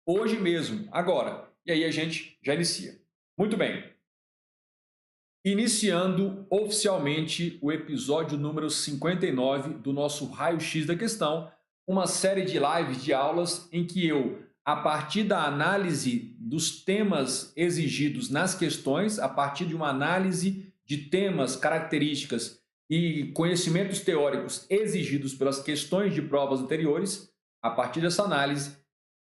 hoje mesmo, agora. E aí a gente já inicia. Muito bem. Iniciando oficialmente o episódio número 59 do nosso Raio-X da Questão, uma série de lives de aulas em que eu, a partir da análise dos temas exigidos nas questões, a partir de uma análise de temas, características e conhecimentos teóricos exigidos pelas questões de provas anteriores, a partir dessa análise,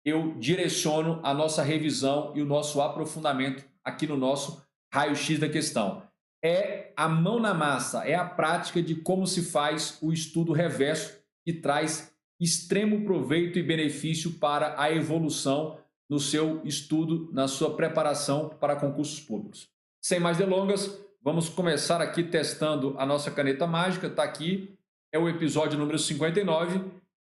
eu direciono a nossa revisão e o nosso aprofundamento aqui no nosso raio-x da questão. É a mão na massa, é a prática de como se faz o estudo reverso que traz extremo proveito e benefício para a evolução no seu estudo, na sua preparação para concursos públicos. Sem mais delongas, vamos começar aqui testando a nossa caneta mágica. Está aqui, é o episódio número 59,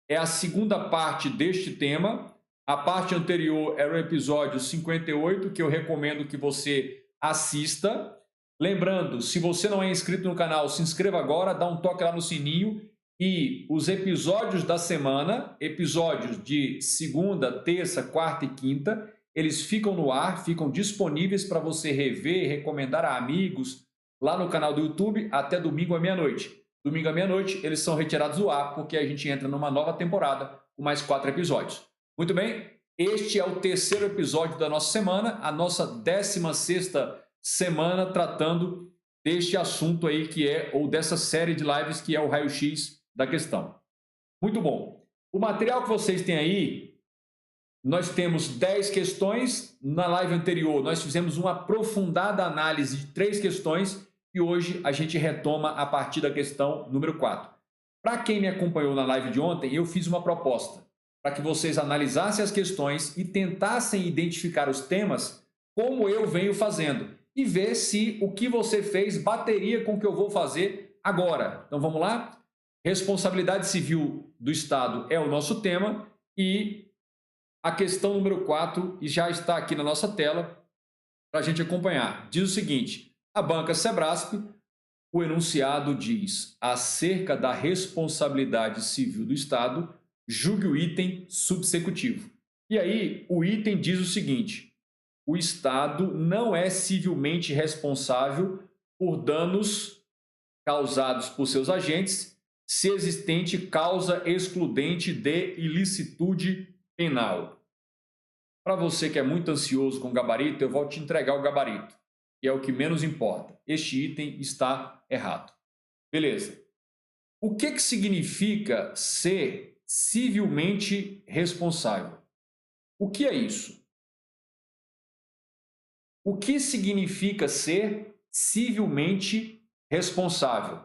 é a segunda parte deste tema. A parte anterior era o episódio 58, que eu recomendo que você assista. Lembrando, se você não é inscrito no canal, se inscreva agora, dá um toque lá no sininho. E os episódios da semana, episódios de segunda, terça, quarta e quinta, eles ficam no ar, ficam disponíveis para você rever, recomendar a amigos lá no canal do YouTube até domingo à meia-noite. Domingo à meia-noite eles são retirados do ar porque a gente entra numa nova temporada com mais 4 episódios. Muito bem, este é o terceiro episódio da nossa semana, a nossa 16ª semana tratando deste assunto aí que é, ou dessa série de lives que é o raio-x da questão. Muito bom. O material que vocês têm aí, nós temos 10 questões. Na live anterior nós fizemos uma aprofundada análise de 3 questões e hoje a gente retoma a partir da questão número 4. Para quem me acompanhou na live de ontem, eu fiz uma proposta para que vocês analisassem as questões e tentassem identificar os temas como eu venho fazendo e ver se o que você fez bateria com o que eu vou fazer agora. Então vamos lá? Responsabilidade civil do Estado é o nosso tema e a questão número 4 já está aqui na nossa tela para a gente acompanhar. Diz o seguinte: a banca Sebrasp, o enunciado diz acerca da responsabilidade civil do Estado, julgue o item subsecutivo. E aí, o item diz o seguinte: o Estado não é civilmente responsável por danos causados por seus agentes, se existente causa excludente de ilicitude penal. Para você que é muito ansioso com o gabarito, eu vou te entregar o gabarito, que é o que menos importa. Este item está errado. Beleza. O que significa ser civilmente responsável? O que é isso? O que significa ser civilmente responsável?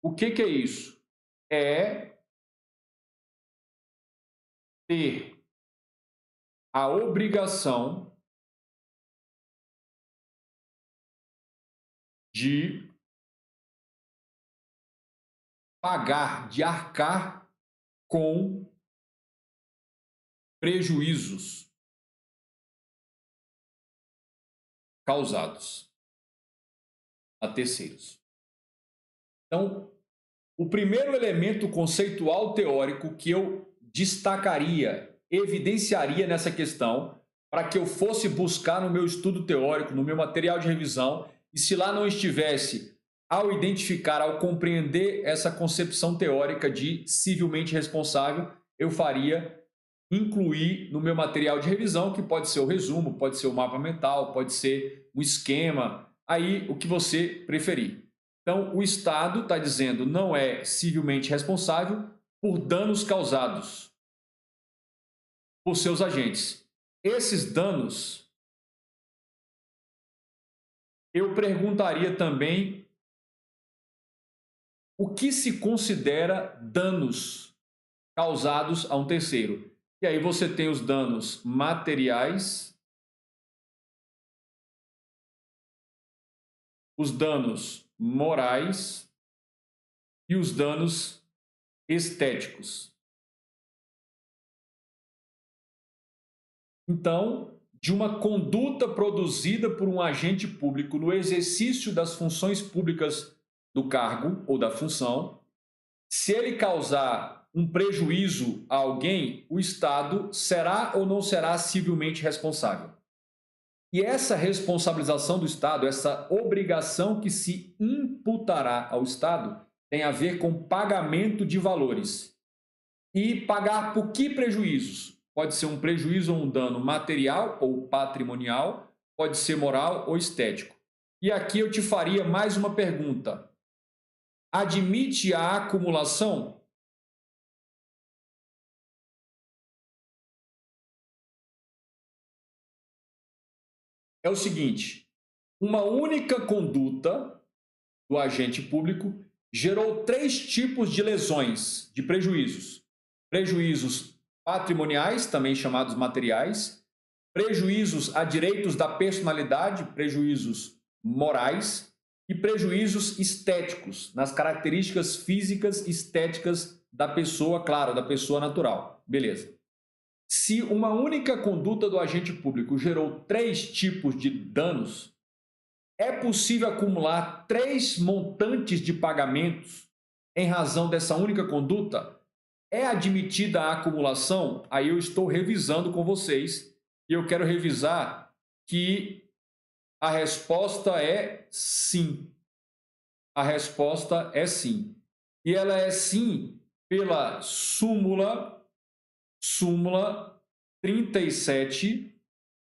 O que é isso? É ter a obrigação de pagar, de arcar com prejuízos causados a terceiros. Então, o primeiro elemento conceitual teórico que eu destacaria, evidenciaria nessa questão, para que eu fosse buscar no meu estudo teórico, no meu material de revisão, e se lá não estivesse, ao identificar, ao compreender essa concepção teórica de civilmente responsável, eu faria incluir no meu material de revisão, que pode ser o resumo, pode ser o mapa mental, pode ser um esquema, aí o que você preferir. Então, o Estado está dizendo não é civilmente responsável por danos causados por seus agentes. Esses danos, eu perguntaria também o que se considera danos causados a um terceiro. E aí você tem os danos materiais, os danos morais e os danos estéticos. Então, de uma conduta produzida por um agente público no exercício das funções públicas do cargo ou da função, se ele causar um prejuízo a alguém, o Estado será ou não será civilmente responsável. E essa responsabilização do Estado, essa obrigação que se imputará ao Estado, tem a ver com pagamento de valores. E pagar por que prejuízos? Pode ser um prejuízo ou um dano material ou patrimonial, pode ser moral ou estético. E aqui eu te faria mais uma pergunta. Admite a acumulação? É o seguinte: uma única conduta do agente público gerou três tipos de lesões, de prejuízos: prejuízos patrimoniais, também chamados materiais, prejuízos a direitos da personalidade, prejuízos morais e prejuízos estéticos, nas características físicas e estéticas da pessoa, claro, da pessoa natural. Beleza. Se uma única conduta do agente público gerou três tipos de danos, é possível acumular três montantes de pagamentos em razão dessa única conduta? É admitida a acumulação? Aí eu estou revisando com vocês e eu quero revisar que a resposta é sim. A resposta é sim. E ela é sim pela súmula 37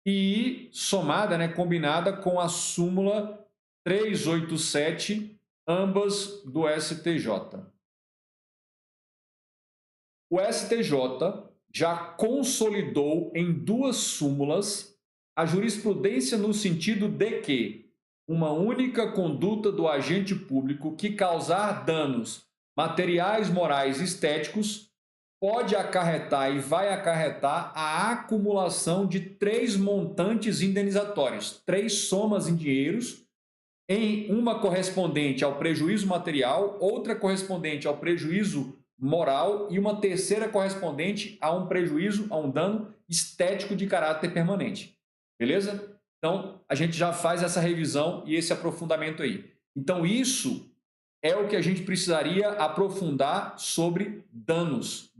e somada, né, combinada com a súmula 387, ambas do STJ. O STJ já consolidou em duas súmulas a jurisprudência no sentido de que uma única conduta do agente público que causar danos materiais, morais e estéticos pode acarretar e vai acarretar a acumulação de três montantes indenizatórios, três somas em dinheiros, em uma correspondente ao prejuízo material, outra correspondente ao prejuízo moral e uma terceira correspondente a um prejuízo, a um dano estético de caráter permanente. Beleza? Então, a gente já faz essa revisão e esse aprofundamento aí. Então, isso é o que a gente precisaria aprofundar sobre danos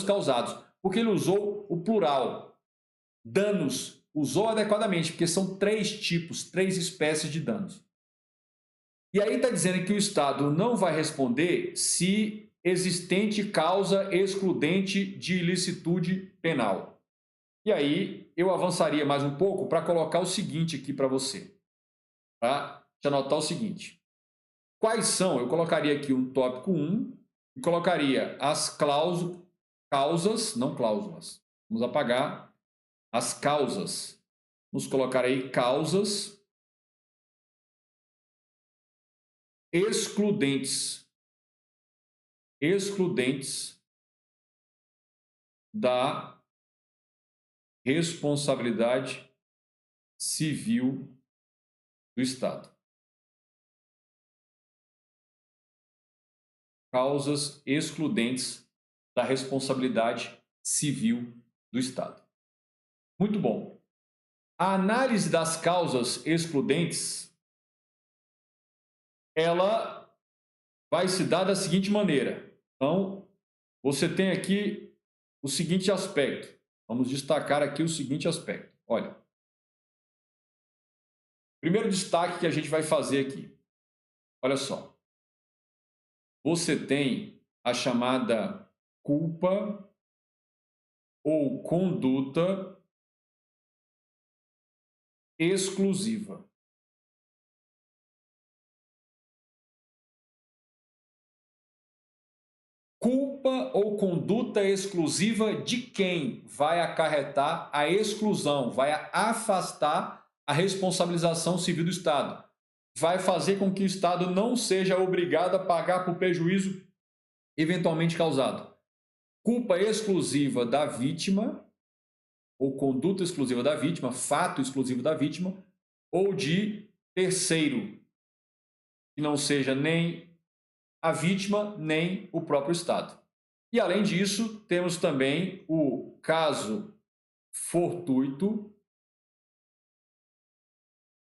causados, porque ele usou o plural, danos, usou adequadamente, porque são três tipos, três espécies de danos. E aí está dizendo que o Estado não vai responder se existente causa excludente de ilicitude penal. E aí eu avançaria mais um pouco para colocar o seguinte aqui para você, para te anotar o seguinte. Quais são? Eu colocaria aqui um tópico 1 e colocaria as causas, não cláusulas. Vamos apagar as causas. Vamos colocar aí causas excludentes da responsabilidade civil do Estado. Causas excludentes da responsabilidade civil do Estado. Muito bom. A análise das causas excludentes, ela vai se dar da seguinte maneira. Então, você tem aqui o seguinte aspecto. Vamos destacar aqui o seguinte aspecto. Olha, primeiro destaque que a gente vai fazer aqui. Olha só. Você tem a chamada culpa ou conduta exclusiva. Culpa ou conduta exclusiva de quem vai acarretar a exclusão, vai afastar a responsabilização civil do Estado. Vai fazer com que o Estado não seja obrigado a pagar por prejuízo eventualmente causado. Culpa exclusiva da vítima, ou conduta exclusiva da vítima, fato exclusivo da vítima, ou de terceiro, que não seja nem a vítima, nem o próprio Estado. E, além disso, temos também o caso fortuito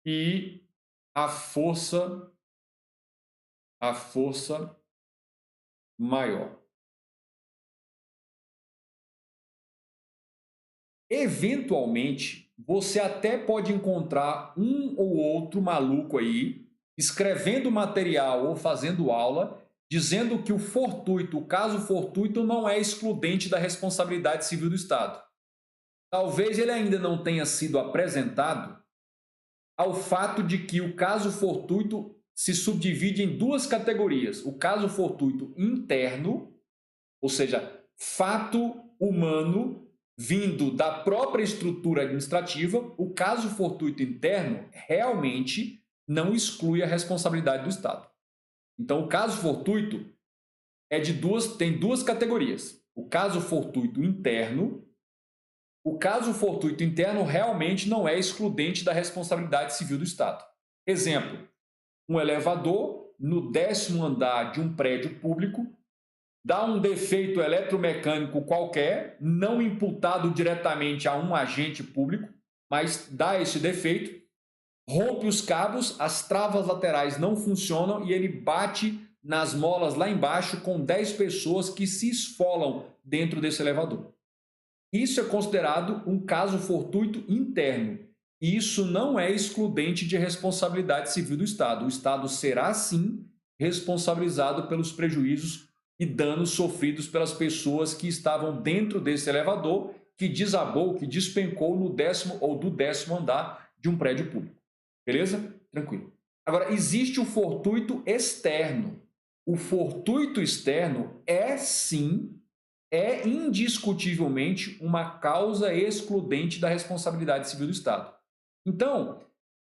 e a força maior. Eventualmente, você até pode encontrar um ou outro maluco aí escrevendo material ou fazendo aula dizendo que o caso fortuito não é excludente da responsabilidade civil do Estado. Talvez ele ainda não tenha sido apresentado ao fato de que o caso fortuito se subdivide em duas categorias: o caso fortuito interno, ou seja, fato humano vindo da própria estrutura administrativa. O caso fortuito interno realmente não exclui a responsabilidade do Estado. Então, o caso fortuito tem duas categorias. O caso fortuito interno. O caso fortuito interno realmente não é excludente da responsabilidade civil do Estado. Exemplo: um elevador no 10º andar de um prédio público dá um defeito eletromecânico qualquer, não imputado diretamente a um agente público, mas dá esse defeito, rompe os cabos, as travas laterais não funcionam e ele bate nas molas lá embaixo com 10 pessoas que se esfolam dentro desse elevador. Isso é considerado um caso fortuito interno. Isso não é excludente de responsabilidade civil do Estado. O Estado será, sim, responsabilizado pelos prejuízos e danos sofridos pelas pessoas que estavam dentro desse elevador que desabou, que despencou no 10º ou do 10º andar de um prédio público. Beleza? Tranquilo. Agora, existe o fortuito externo. O fortuito externo é indiscutivelmente uma causa excludente da responsabilidade civil do Estado. Então,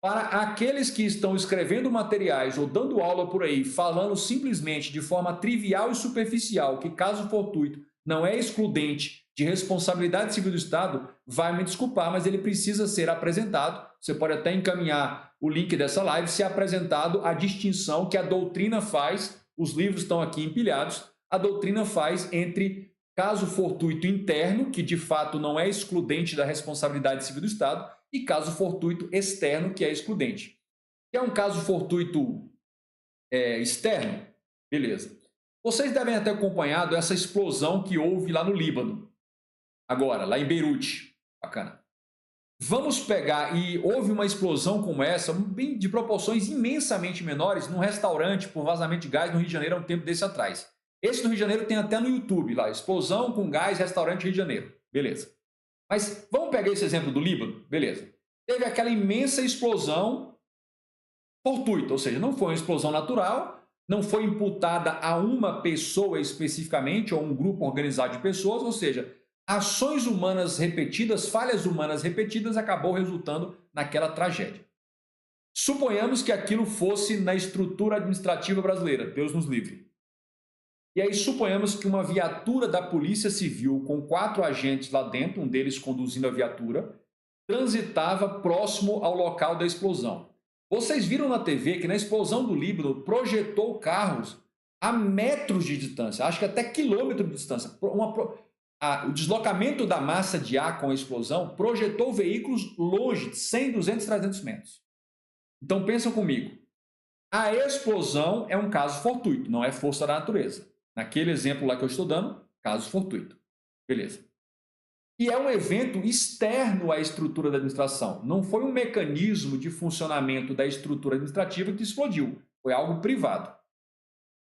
para aqueles que estão escrevendo materiais ou dando aula por aí, falando simplesmente de forma trivial e superficial que caso fortuito não é excludente de responsabilidade civil do Estado, vai me desculpar, mas ele precisa ser apresentado. Você pode até encaminhar o link dessa live, se apresentado a distinção que a doutrina faz, os livros estão aqui empilhados, a doutrina faz entre caso fortuito interno, que de fato não é excludente da responsabilidade civil do Estado, e caso fortuito externo, que é excludente. Que é um caso fortuito externo? Beleza. Vocês devem ter acompanhado essa explosão que houve lá no Líbano. Agora, lá em Beirute. Bacana. Vamos pegar, e houve uma explosão como essa, de proporções imensamente menores, num restaurante por vazamento de gás no Rio de Janeiro há um tempo desse atrás. Esse do Rio de Janeiro tem até no YouTube, lá, explosão com gás, restaurante Rio de Janeiro. Beleza. Mas vamos pegar esse exemplo do Líbano? Beleza. Teve aquela imensa explosão fortuita, ou seja, não foi uma explosão natural, não foi imputada a uma pessoa especificamente, ou um grupo organizado de pessoas, ou seja, ações humanas repetidas, falhas humanas repetidas, acabou resultando naquela tragédia. Suponhamos que aquilo fosse na estrutura administrativa brasileira, Deus nos livre. E aí suponhamos que uma viatura da Polícia Civil com 4 agentes lá dentro, um deles conduzindo a viatura, transitava próximo ao local da explosão. Vocês viram na TV que na explosão do Líbano projetou carros a metros de distância, acho que até quilômetro de distância. O deslocamento da massa de ar com a explosão projetou veículos longe, de 100, 200, 300 metros. Então pensam comigo, a explosão é um caso fortuito, não é força da natureza. Naquele exemplo lá que eu estou dando, caso fortuito. Beleza. E é um evento externo à estrutura da administração. Não foi um mecanismo de funcionamento da estrutura administrativa que explodiu. Foi algo privado.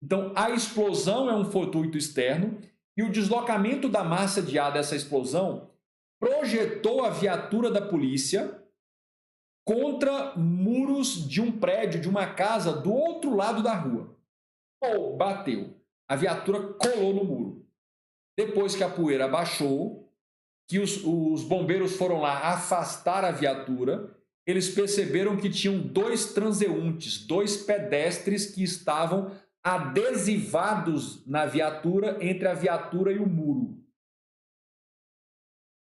Então, a explosão é um fortuito externo e o deslocamento da massa de ar dessa explosão projetou a viatura da polícia contra muros de um prédio, de uma casa do outro lado da rua. Ou bateu. A viatura colou no muro. Depois que a poeira baixou, que os bombeiros foram lá afastar a viatura, eles perceberam que tinham 2 transeuntes, 2 pedestres que estavam adesivados na viatura, entre a viatura e o muro.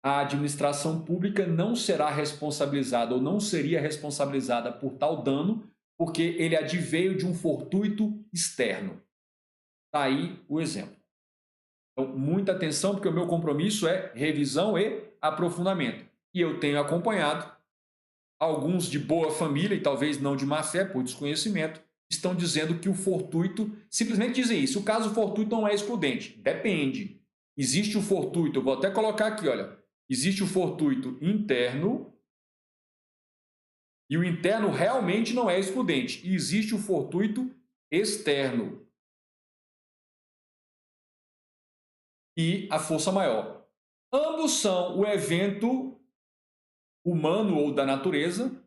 A administração pública não será responsabilizada ou não seria responsabilizada por tal dano, porque ele adveio de um fortuito externo. Está aí o exemplo. Então, muita atenção, porque o meu compromisso é revisão e aprofundamento. E eu tenho acompanhado alguns de boa família, e talvez não de má fé, por desconhecimento, estão dizendo que o fortuito, simplesmente dizem isso, o caso fortuito não é excludente. Depende. Existe o fortuito, eu vou até colocar aqui, olha, Existe o fortuito interno, e o interno realmente não é excludente. E existe o fortuito externo e a força maior. Ambos são o evento humano ou da natureza,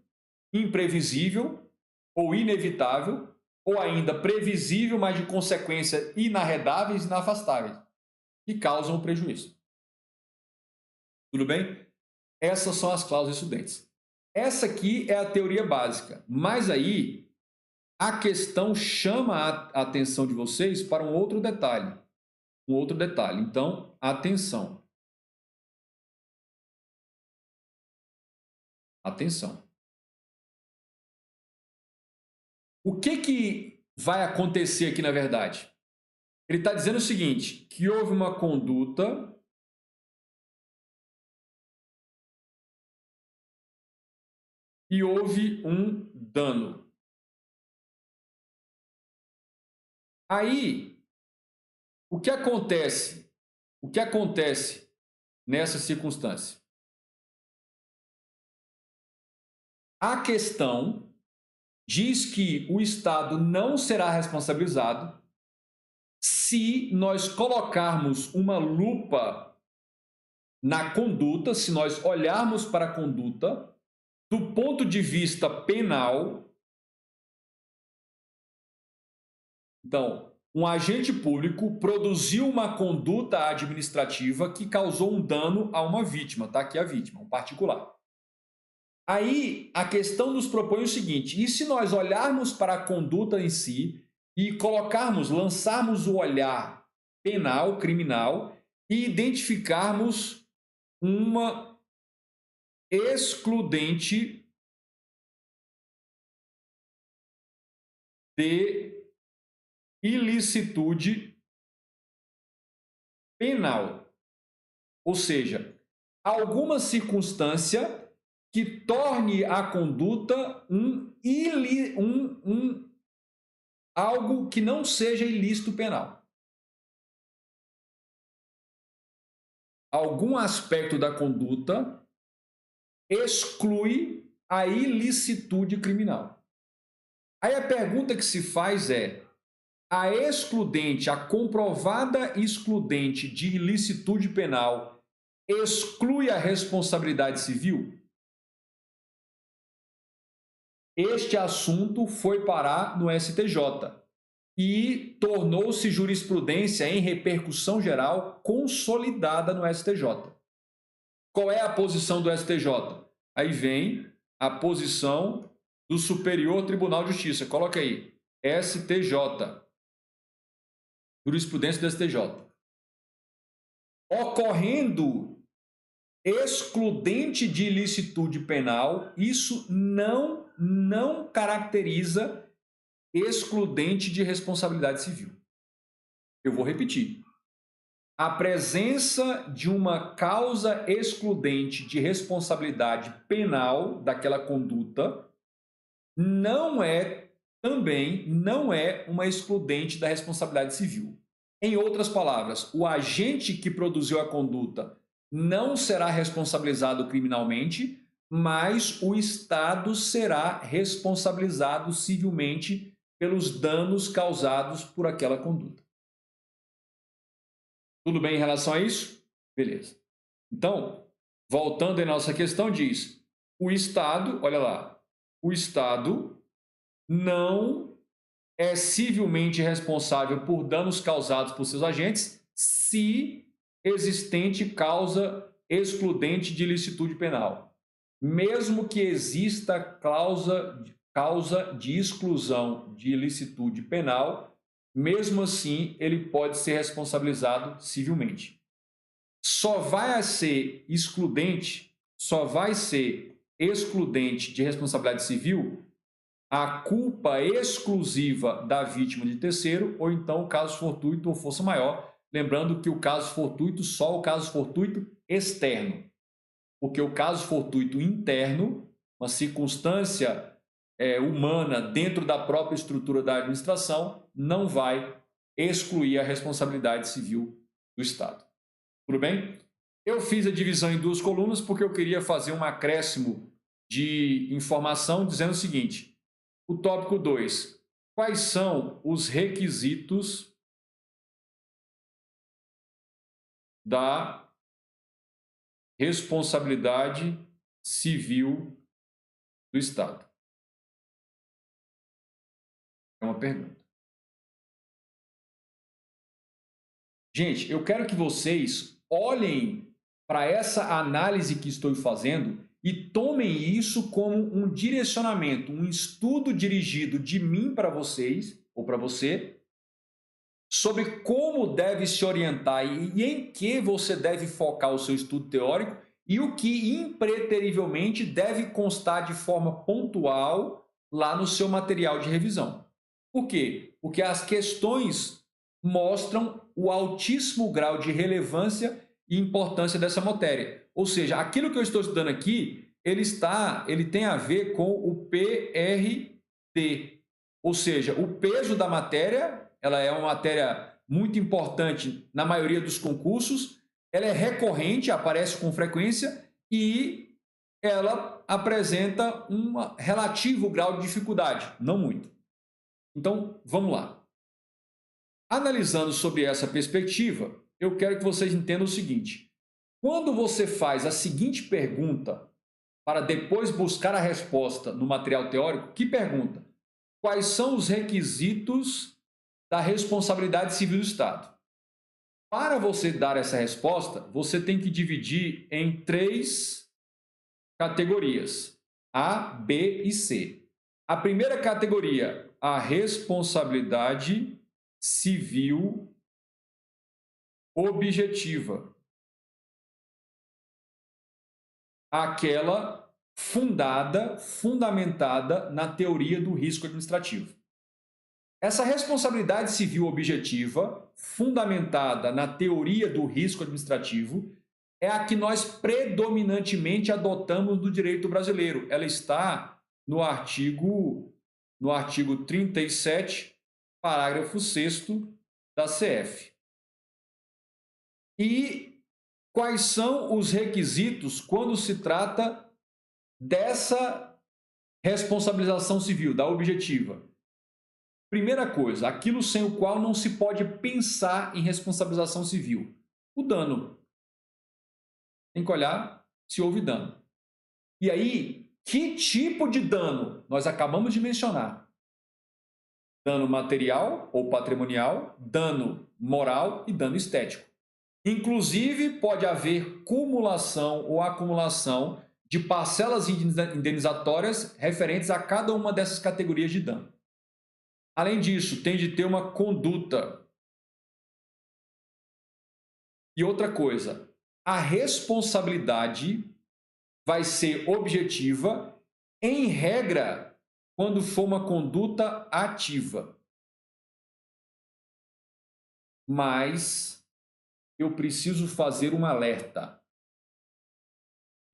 imprevisível ou inevitável, ou ainda previsível, mas de consequências inarredáveis e inafastáveis, que causam prejuízo. Tudo bem? Essas são as cláusulas excludentes. Essa aqui é a teoria básica, mas aí a questão chama a atenção de vocês para um outro detalhe. Então, atenção. Atenção. O que vai acontecer aqui na verdade? Ele está dizendo o seguinte, que houve uma conduta e houve um dano. Aí, o que acontece? O que acontece nessa circunstância? A questão diz que o Estado não será responsabilizado se nós colocarmos uma lupa na conduta, se nós olharmos para a conduta do ponto de vista penal. Então, um agente público produziu uma conduta administrativa que causou um dano a uma vítima, tá? Aqui a vítima, um particular. Aí, a questão nos propõe o seguinte, e se nós olharmos para a conduta em si e lançarmos o olhar penal, criminal, e identificarmos uma excludente de ilicitude penal. Ou seja, alguma circunstância que torne a conduta algo que não seja ilícito penal. Algum aspecto da conduta exclui a ilicitude criminal. Aí a pergunta que se faz é: a excludente, a comprovada excludente de ilicitude penal exclui a responsabilidade civil? Este assunto foi parar no STJ e tornou-se jurisprudência em repercussão geral consolidada no STJ. Qual é a posição do STJ? Aí vem a posição do Superior Tribunal de Justiça. Coloca aí, STJ. Jurisprudência do STJ. Ocorrendo excludente de ilicitude penal, isso não caracteriza excludente de responsabilidade civil. Eu vou repetir. A presença de uma causa excludente de responsabilidade penal daquela conduta não é uma excludente da responsabilidade civil. Em outras palavras, o agente que produziu a conduta não será responsabilizado criminalmente, mas o Estado será responsabilizado civilmente pelos danos causados por aquela conduta. Tudo bem em relação a isso? Beleza. Então, voltando à nossa questão, diz: o Estado, olha lá, o Estado não é civilmente responsável por danos causados por seus agentes se existente causa excludente de ilicitude penal. Mesmo que exista causa de exclusão de ilicitude penal, mesmo assim ele pode ser responsabilizado civilmente. Só vai ser excludente de responsabilidade civil a culpa exclusiva da vítima de terceiro, ou então o caso fortuito ou força maior. Lembrando que o caso fortuito, só o caso fortuito externo. Porque o caso fortuito interno, uma circunstância humana dentro da própria estrutura da administração, não vai excluir a responsabilidade civil do Estado. Tudo bem? Eu fiz a divisão em duas colunas porque eu queria fazer um acréscimo de informação dizendo o seguinte: o tópico 2, quais são os requisitos da responsabilidade civil do Estado? É uma pergunta. Gente, eu quero que vocês olhem para essa análise que estou fazendo e tomem isso como um direcionamento, um estudo dirigido de mim para vocês, ou para você, sobre como deve se orientar e em que você deve focar o seu estudo teórico e o que impreterivelmente deve constar de forma pontual lá no seu material de revisão. Por quê? Porque as questões mostram o altíssimo grau de relevância e importância dessa matéria. Ou seja, aquilo que eu estou estudando aqui, ele tem a ver com o PRT. Ou seja, o peso da matéria, ela é uma matéria muito importante na maioria dos concursos, ela é recorrente, aparece com frequência e ela apresenta um relativo grau de dificuldade, não muito. Então, vamos lá. Analisando sobre essa perspectiva, eu quero que vocês entendam o seguinte: quando você faz a seguinte pergunta para depois buscar a resposta no material teórico, que pergunta? Quais são os requisitos da responsabilidade civil do Estado? Para você dar essa resposta, você tem que dividir em 3 categorias: A, B e C. A primeira categoria, a responsabilidade civil objetiva. Aquela fundamentada na teoria do risco administrativo. Essa responsabilidade civil objetiva, fundamentada na teoria do risco administrativo, é a que nós predominantemente adotamos no direito brasileiro. Ela está no artigo 37, parágrafo 6º da CF. E quais são os requisitos quando se trata dessa responsabilização civil, da objetiva? Primeira coisa, aquilo sem o qual não se pode pensar em responsabilização civil: o dano. Tem que olhar se houve dano. E aí, que tipo de dano? Nós acabamos de mencionar: dano material ou patrimonial, dano moral e dano estético. Inclusive, pode haver cumulação ou acumulação de parcelas indenizatórias referentes a cada uma dessas categorias de dano. Além disso, tem de ter uma conduta. E outra coisa, a responsabilidade vai ser objetiva, em regra, quando for uma conduta ativa. Mas eu preciso fazer um alerta.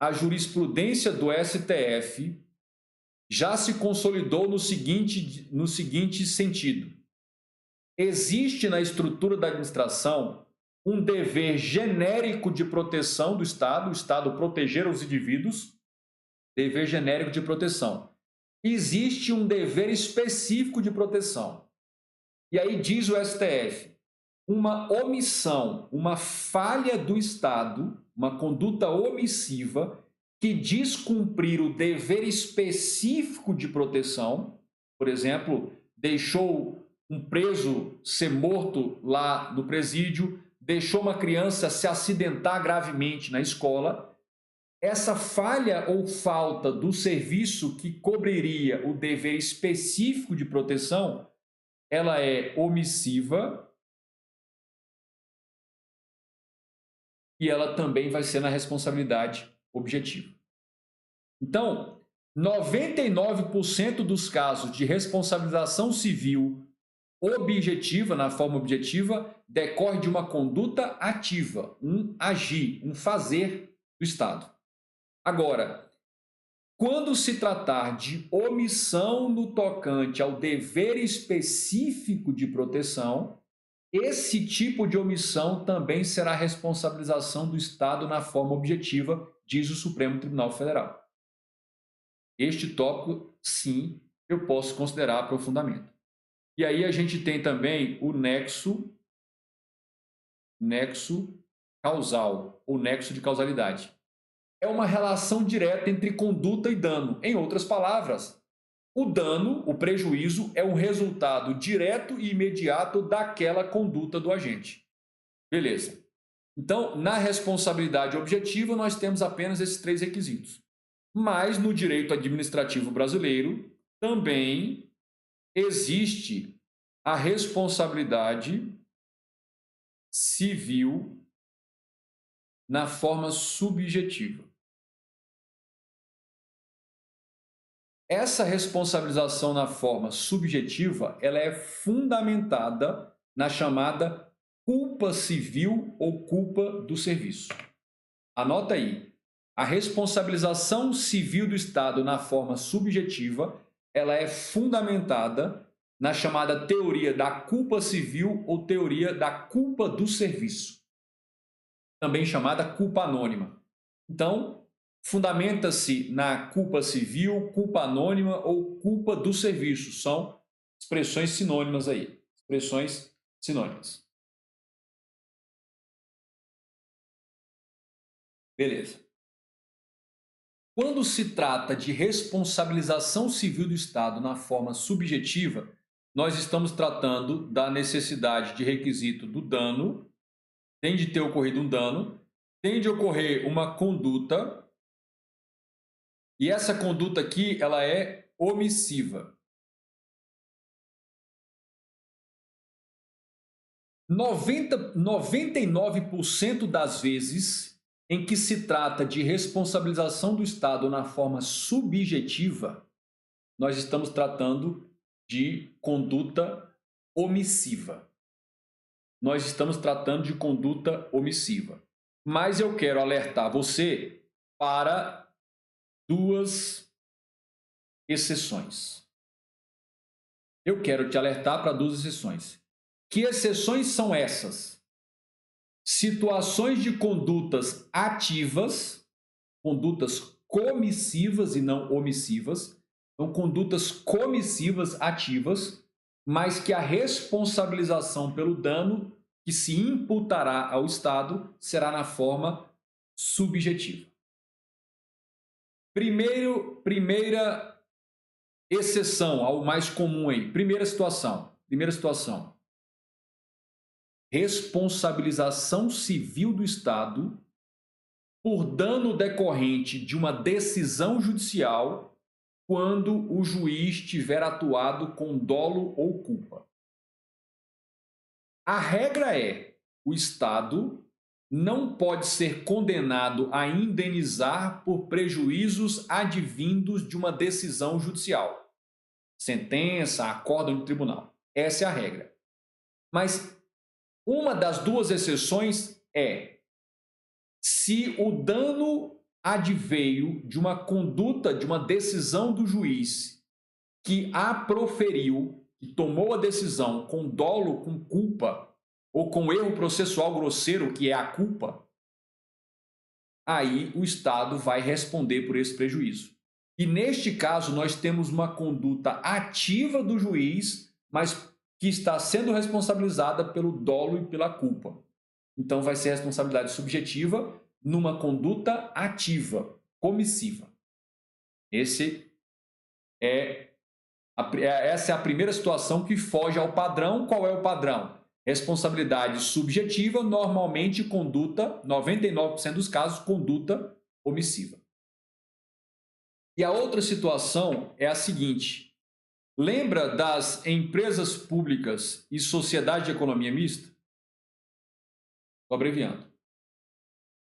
A jurisprudência do STF já se consolidou no seguinte sentido: existe na estrutura da administração um dever genérico de proteção do Estado, o Estado proteger os indivíduos, dever genérico de proteção. Existe um dever específico de proteção. E aí diz o STF: uma omissão, uma falha do Estado, uma conduta omissiva que descumprir o dever específico de proteção, por exemplo, deixou um preso ser morto lá no presídio, deixou uma criança se acidentar gravemente na escola, essa falha ou falta do serviço que cobriria o dever específico de proteção, ela é omissiva e ela também vai ser na responsabilidade objetiva. Então, 99% dos casos de responsabilização civil objetiva, na forma objetiva, decorre de uma conduta ativa, um agir, um fazer do Estado. Agora, quando se tratar de omissão no tocante ao dever específico de proteção, Esse tipo de omissão também será responsabilização do Estado na forma objetiva, diz o Supremo Tribunal Federal. Este tópico, sim, eu posso considerar aprofundamento. E aí a gente tem também o nexo causal, ou nexo de causalidade. É uma relação direta entre conduta e dano. Em outras palavras, o dano, o prejuízo, é um resultado direto e imediato daquela conduta do agente. Beleza. Então, na responsabilidade objetiva, nós temos apenas esses 3 requisitos. Mas no direito administrativo brasileiro também existe a responsabilidade civil na forma subjetiva. Essa responsabilização na forma subjetiva, ela é fundamentada na chamada culpa civil ou culpa do serviço. Anota aí. A responsabilização civil do Estado na forma subjetiva, ela é fundamentada na chamada teoria da culpa civil ou teoria da culpa do serviço, também chamada culpa anônima. Então, fundamenta-se na culpa civil, culpa anônima ou culpa do serviço. São expressões sinônimas aí. Expressões sinônimas. Beleza. Quando se trata de responsabilização civil do Estado na forma subjetiva, nós estamos tratando da necessidade de requisito do dano, tem de ter ocorrido um dano, tem de ocorrer uma conduta, e essa conduta aqui, ela é omissiva. 99% das vezes em que se trata de responsabilização do Estado na forma subjetiva, nós estamos tratando de conduta omissiva. Nós estamos tratando de conduta omissiva. Mas eu quero alertar você para 2 exceções. Eu quero te alertar para 2 exceções. Que exceções são essas? Situações de condutas ativas, condutas comissivas e não omissivas. Então, condutas comissivas ativas, mas que a responsabilização pelo dano que se imputará ao Estado será na forma subjetiva. Primeira exceção ao mais comum aí. Primeira situação. Responsabilização civil do Estado por dano decorrente de uma decisão judicial quando o juiz tiver atuado com dolo ou culpa. A regra é: o Estado não pode ser condenado a indenizar por prejuízos advindos de uma decisão judicial. Sentença, acórdão de tribunal. Essa é a regra. Mas uma das 2 exceções é se o dano adveio de uma conduta, de uma decisão do juiz que a proferiu, que tomou a decisão com dolo, com culpa, ou com erro processual grosseiro, que é a culpa, aí o Estado vai responder por esse prejuízo. E neste caso, nós temos uma conduta ativa do juiz, mas que está sendo responsabilizada pelo dolo e pela culpa. Então, vai ser responsabilidade subjetiva numa conduta ativa, comissiva. Essa é a primeira situação que foge ao padrão. Qual é o padrão? Responsabilidade subjetiva, normalmente conduta, 99% dos casos, conduta omissiva. E a outra situação é a seguinte: lembra das empresas públicas e sociedade de economia mista? Estou abreviando.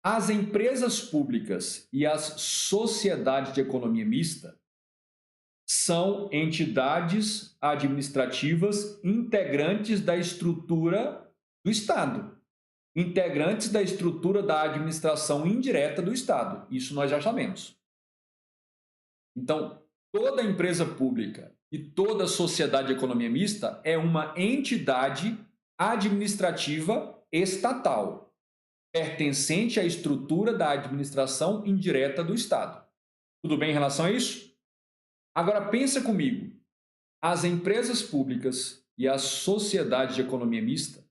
As empresas públicas e as sociedades de economia mista são entidades administrativas integrantes da estrutura do Estado, integrantes da estrutura da administração indireta do Estado. Isso nós já sabemos. Então, toda empresa pública e toda sociedade de economia mista é uma entidade administrativa estatal, pertencente à estrutura da administração indireta do Estado. Tudo bem em relação a isso? Agora pensa comigo. As empresas públicas e as sociedades de economia mista,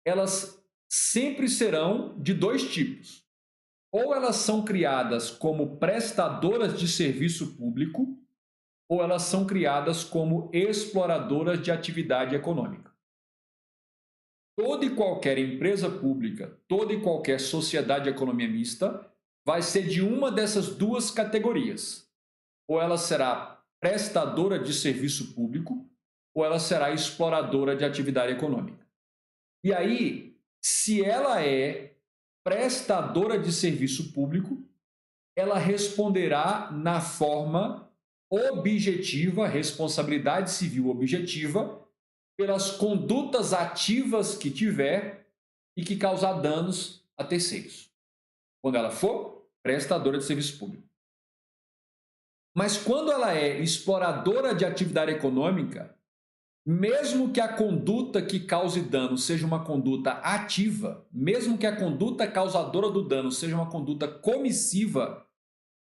elas sempre serão de dois tipos. Ou elas são criadas como prestadoras de serviço público, ou elas são criadas como exploradoras de atividade econômica. Toda e qualquer empresa pública, toda e qualquer sociedade de economia mista vai ser de uma dessas duas categorias. Ou ela será prestadora de serviço público, ou ela será exploradora de atividade econômica. E aí, se ela é prestadora de serviço público, ela responderá na forma objetiva, responsabilidade civil objetiva, pelas condutas ativas que tiver e que causar danos a terceiros, quando ela for prestadora de serviço público. Mas quando ela é exploradora de atividade econômica, mesmo que a conduta que cause dano seja uma conduta ativa, mesmo que a conduta causadora do dano seja uma conduta comissiva,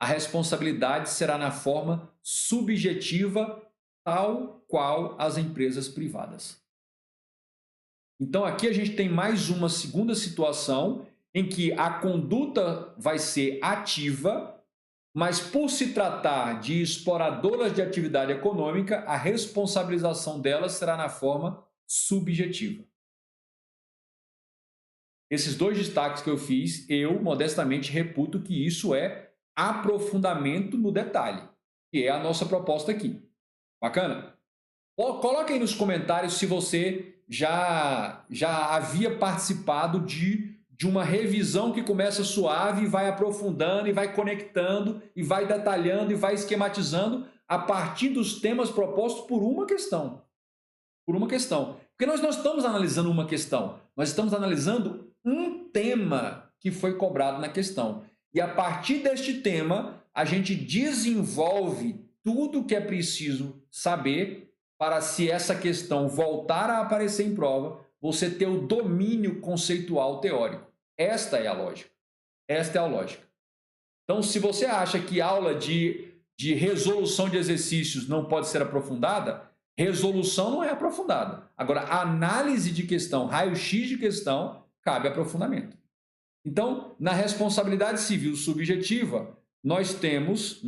a responsabilidade será na forma subjetiva, tal qual as empresas privadas. Então aqui a gente tem mais uma segunda situação em que a conduta vai ser ativa, mas por se tratar de exploradoras de atividade econômica, a responsabilização delas será na forma subjetiva. Esses dois destaques que eu fiz, eu modestamente reputo que isso é aprofundamento no detalhe, que é a nossa proposta aqui. Bacana? Coloque aí nos comentários se você já havia participado de uma revisão que começa suave e vai aprofundando e vai conectando e vai detalhando e vai esquematizando a partir dos temas propostos por uma questão. Por uma questão. Porque nós não estamos analisando uma questão, nós estamos analisando um tema que foi cobrado na questão. E a partir deste tema, a gente desenvolve tudo o que é preciso saber para, se essa questão voltar a aparecer em prova, você ter o domínio conceitual teórico. Esta é a lógica. Esta é a lógica. Então, se você acha que aula de resolução de exercícios não pode ser aprofundada, resolução não é aprofundada. Agora, análise de questão, raio-x de questão, cabe aprofundamento. Então, na responsabilidade civil subjetiva, nós temos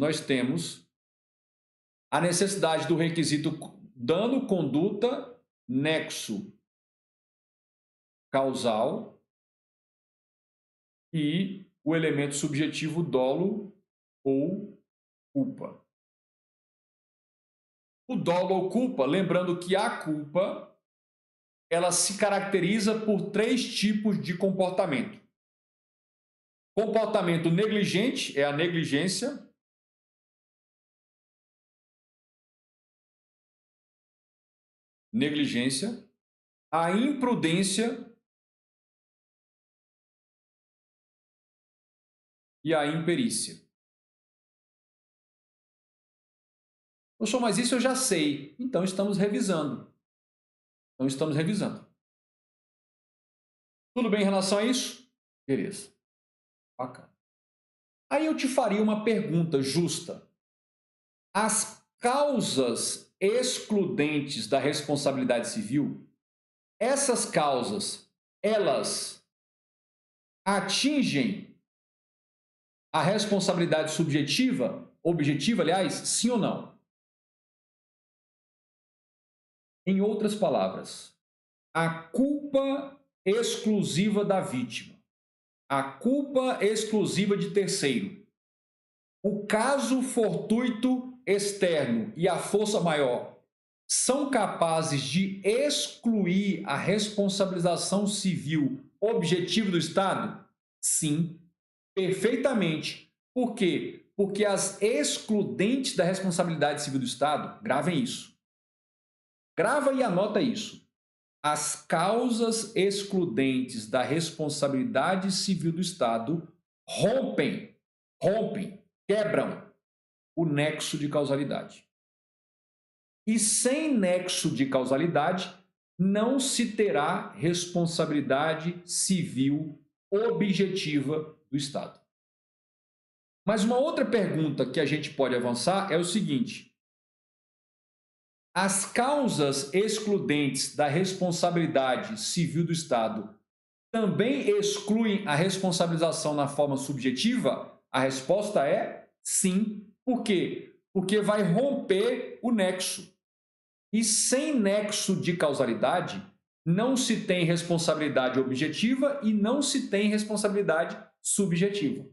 a necessidade do requisito dano, conduta, nexo causal e o elemento subjetivo dolo ou culpa. O dolo ou culpa, lembrando que a culpa ela se caracteriza por 3 tipos de comportamento. Comportamento negligente é a negligência. Negligência. A imprudência e a imperícia. Professor, mas isso eu já sei. Então estamos revisando. Tudo bem em relação a isso? Beleza. Bacana. Aí eu te faria uma pergunta justa. As causas excludentes da responsabilidade civil, essas causas, elas atingem a responsabilidade subjetiva, objetiva, aliás, sim ou não? Em outras palavras, a culpa exclusiva da vítima, a culpa exclusiva de terceiro, o caso fortuito externo e a força maior são capazes de excluir a responsabilização civil objetiva do Estado? Sim, perfeitamente. Por quê? Porque as excludentes da responsabilidade civil do Estado, gravem isso. Grava e anota isso. As causas excludentes da responsabilidade civil do Estado rompem, quebram o nexo de causalidade. E sem nexo de causalidade, não se terá responsabilidade civil objetiva do Estado. Mas uma outra pergunta que a gente pode avançar é o seguinte: as causas excludentes da responsabilidade civil do Estado também excluem a responsabilização na forma subjetiva? A resposta é sim. Por quê? Porque vai romper o nexo. E sem nexo de causalidade, não se tem responsabilidade objetiva e não se tem responsabilidade subjetiva.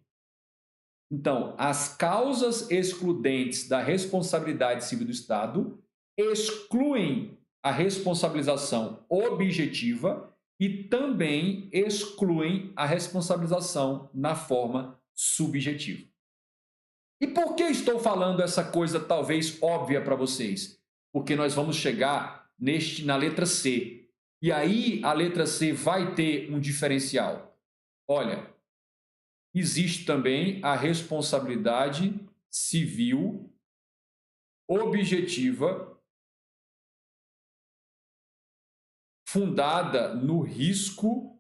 Então, as causas excludentes da responsabilidade civil do Estado excluem a responsabilização objetiva e também excluem a responsabilização na forma subjetiva. E por que estou falando essa coisa talvez óbvia para vocês? Porque nós vamos chegar na letra C. E aí a letra C vai ter um diferencial. Olha, existe também a responsabilidade civil objetiva fundada no risco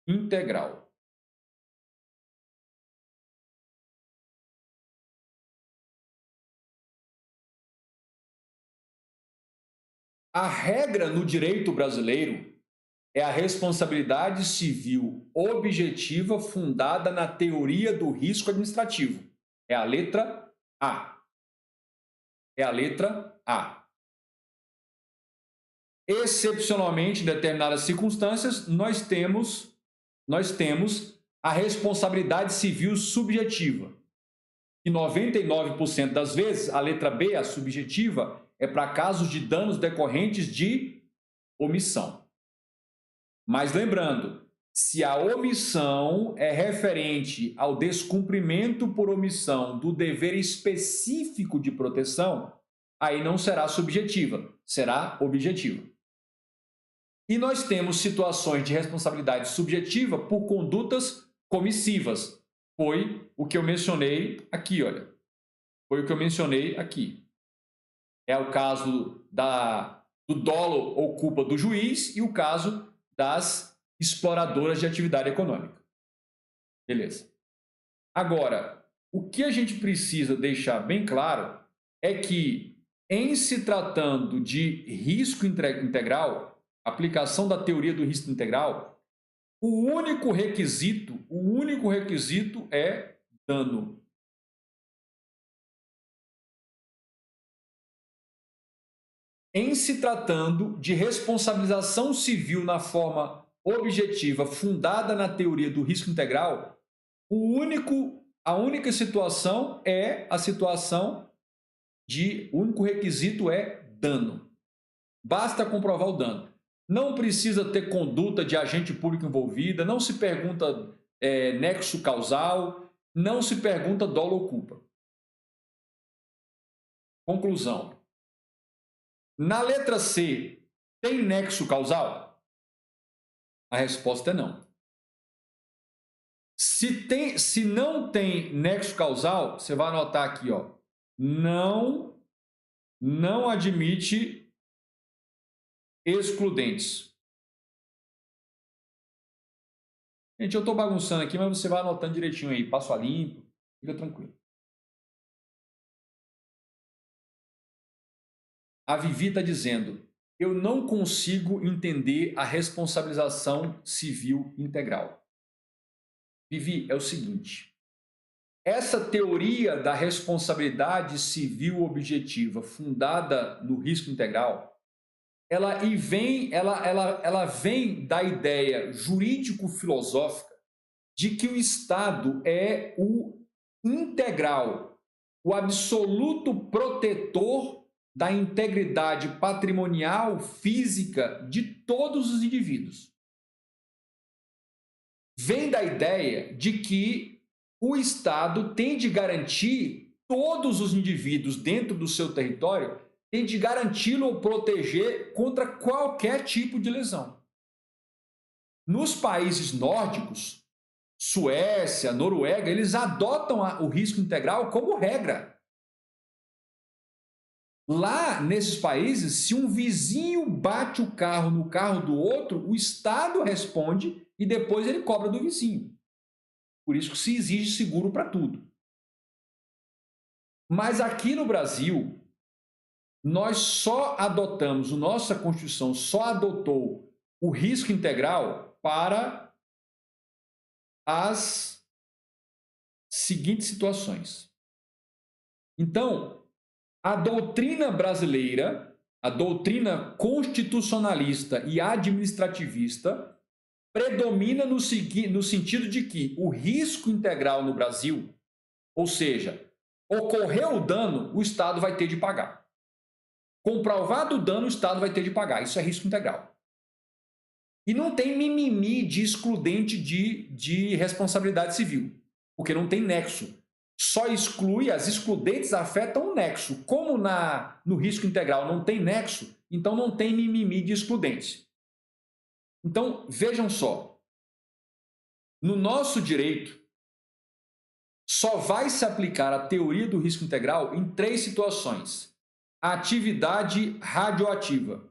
integral. A regra no direito brasileiro é a responsabilidade civil objetiva fundada na teoria do risco administrativo. É a letra A. É a letra A. Excepcionalmente, em determinadas circunstâncias, nós temos a responsabilidade civil subjetiva. E 99% das vezes, a letra B, a subjetiva, é para casos de danos decorrentes de omissão. Mas lembrando, se a omissão é referente ao descumprimento por omissão do dever específico de proteção, aí não será subjetiva, será objetiva. E nós temos situações de responsabilidade subjetiva por condutas comissivas. Foi o que eu mencionei aqui, olha. Foi o que eu mencionei aqui. É o caso do dolo ou culpa do juiz e o caso das exploradoras de atividade econômica. Beleza. Agora, o que a gente precisa deixar bem claro é que, em se tratando de risco integral, aplicação da teoria do risco integral, o único requisito é dano. Em se tratando de responsabilização civil na forma objetiva fundada na teoria do risco integral, a única situação é a situação o único requisito é dano. Basta comprovar o dano. Não precisa ter conduta de agente público envolvida, não se pergunta nexo causal, não se pergunta dolo ou culpa. Conclusão. Na letra C, tem nexo causal? A resposta é não. Se não tem nexo causal, você vai anotar aqui, ó, não admite excludentes. Gente, eu estou bagunçando aqui, mas você vai anotando direitinho aí, passo a limpo, fica tranquilo. A Vivi está dizendo, eu não consigo entender a responsabilização civil integral. Vivi, é o seguinte, essa teoria da responsabilidade civil objetiva fundada no risco integral, ela vem da ideia jurídico-filosófica de que o Estado é o integral, o absoluto protetor da integridade patrimonial, física de todos os indivíduos. Vem da ideia de que o Estado tem de garantir todos os indivíduos dentro do seu território, tem de garanti-lo ou proteger contra qualquer tipo de lesão. Nos países nórdicos, Suécia, Noruega, eles adotam o risco integral como regra. Lá, nesses países, se um vizinho bate o carro no carro do outro, o Estado responde e depois ele cobra do vizinho. Por isso que se exige seguro para tudo. Mas aqui no Brasil, nós só adotamos, a nossa Constituição só adotou o risco integral para as seguintes situações. Então, a doutrina brasileira, a doutrina constitucionalista e administrativista predomina no sentido de que o risco integral no Brasil, ou seja, ocorreu o dano, o Estado vai ter de pagar. Comprovado o dano, o Estado vai ter de pagar. Isso é risco integral. E não tem mimimi de excludente de responsabilidade civil, porque não tem nexo. Só exclui, as excludentes afetam o nexo. Como no risco integral não tem nexo, então não tem mimimi de excludentes. Então, vejam só. No nosso direito, só vai se aplicar a teoria do risco integral em 3 situações. A atividade radioativa.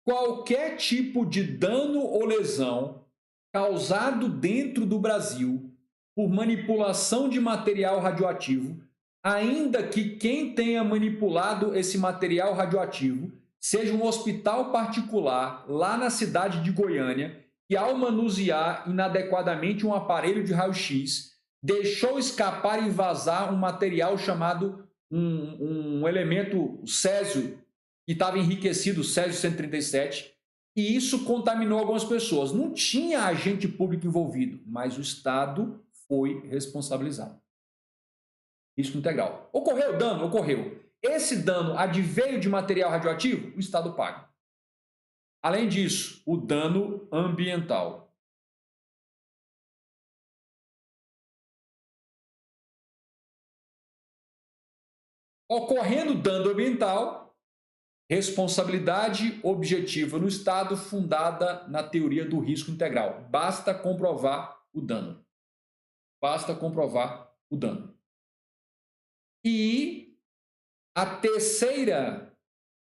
Qualquer tipo de dano ou lesão causado dentro do Brasil por manipulação de material radioativo, ainda que quem tenha manipulado esse material radioativo seja um hospital particular lá na cidade de Goiânia, que ao manusear inadequadamente um aparelho de raio-x, deixou escapar e vazar um material chamado um elemento césio, que estava enriquecido, césio 137, e isso contaminou algumas pessoas. Não tinha agente público envolvido, mas o Estado foi responsabilizado. Risco integral. Ocorreu dano? Ocorreu. Esse dano adveio de material radioativo? O Estado paga. Além disso, o dano ambiental. Ocorrendo dano ambiental, responsabilidade objetiva no Estado fundada na teoria do risco integral. Basta comprovar o dano. Basta comprovar o dano. E a terceira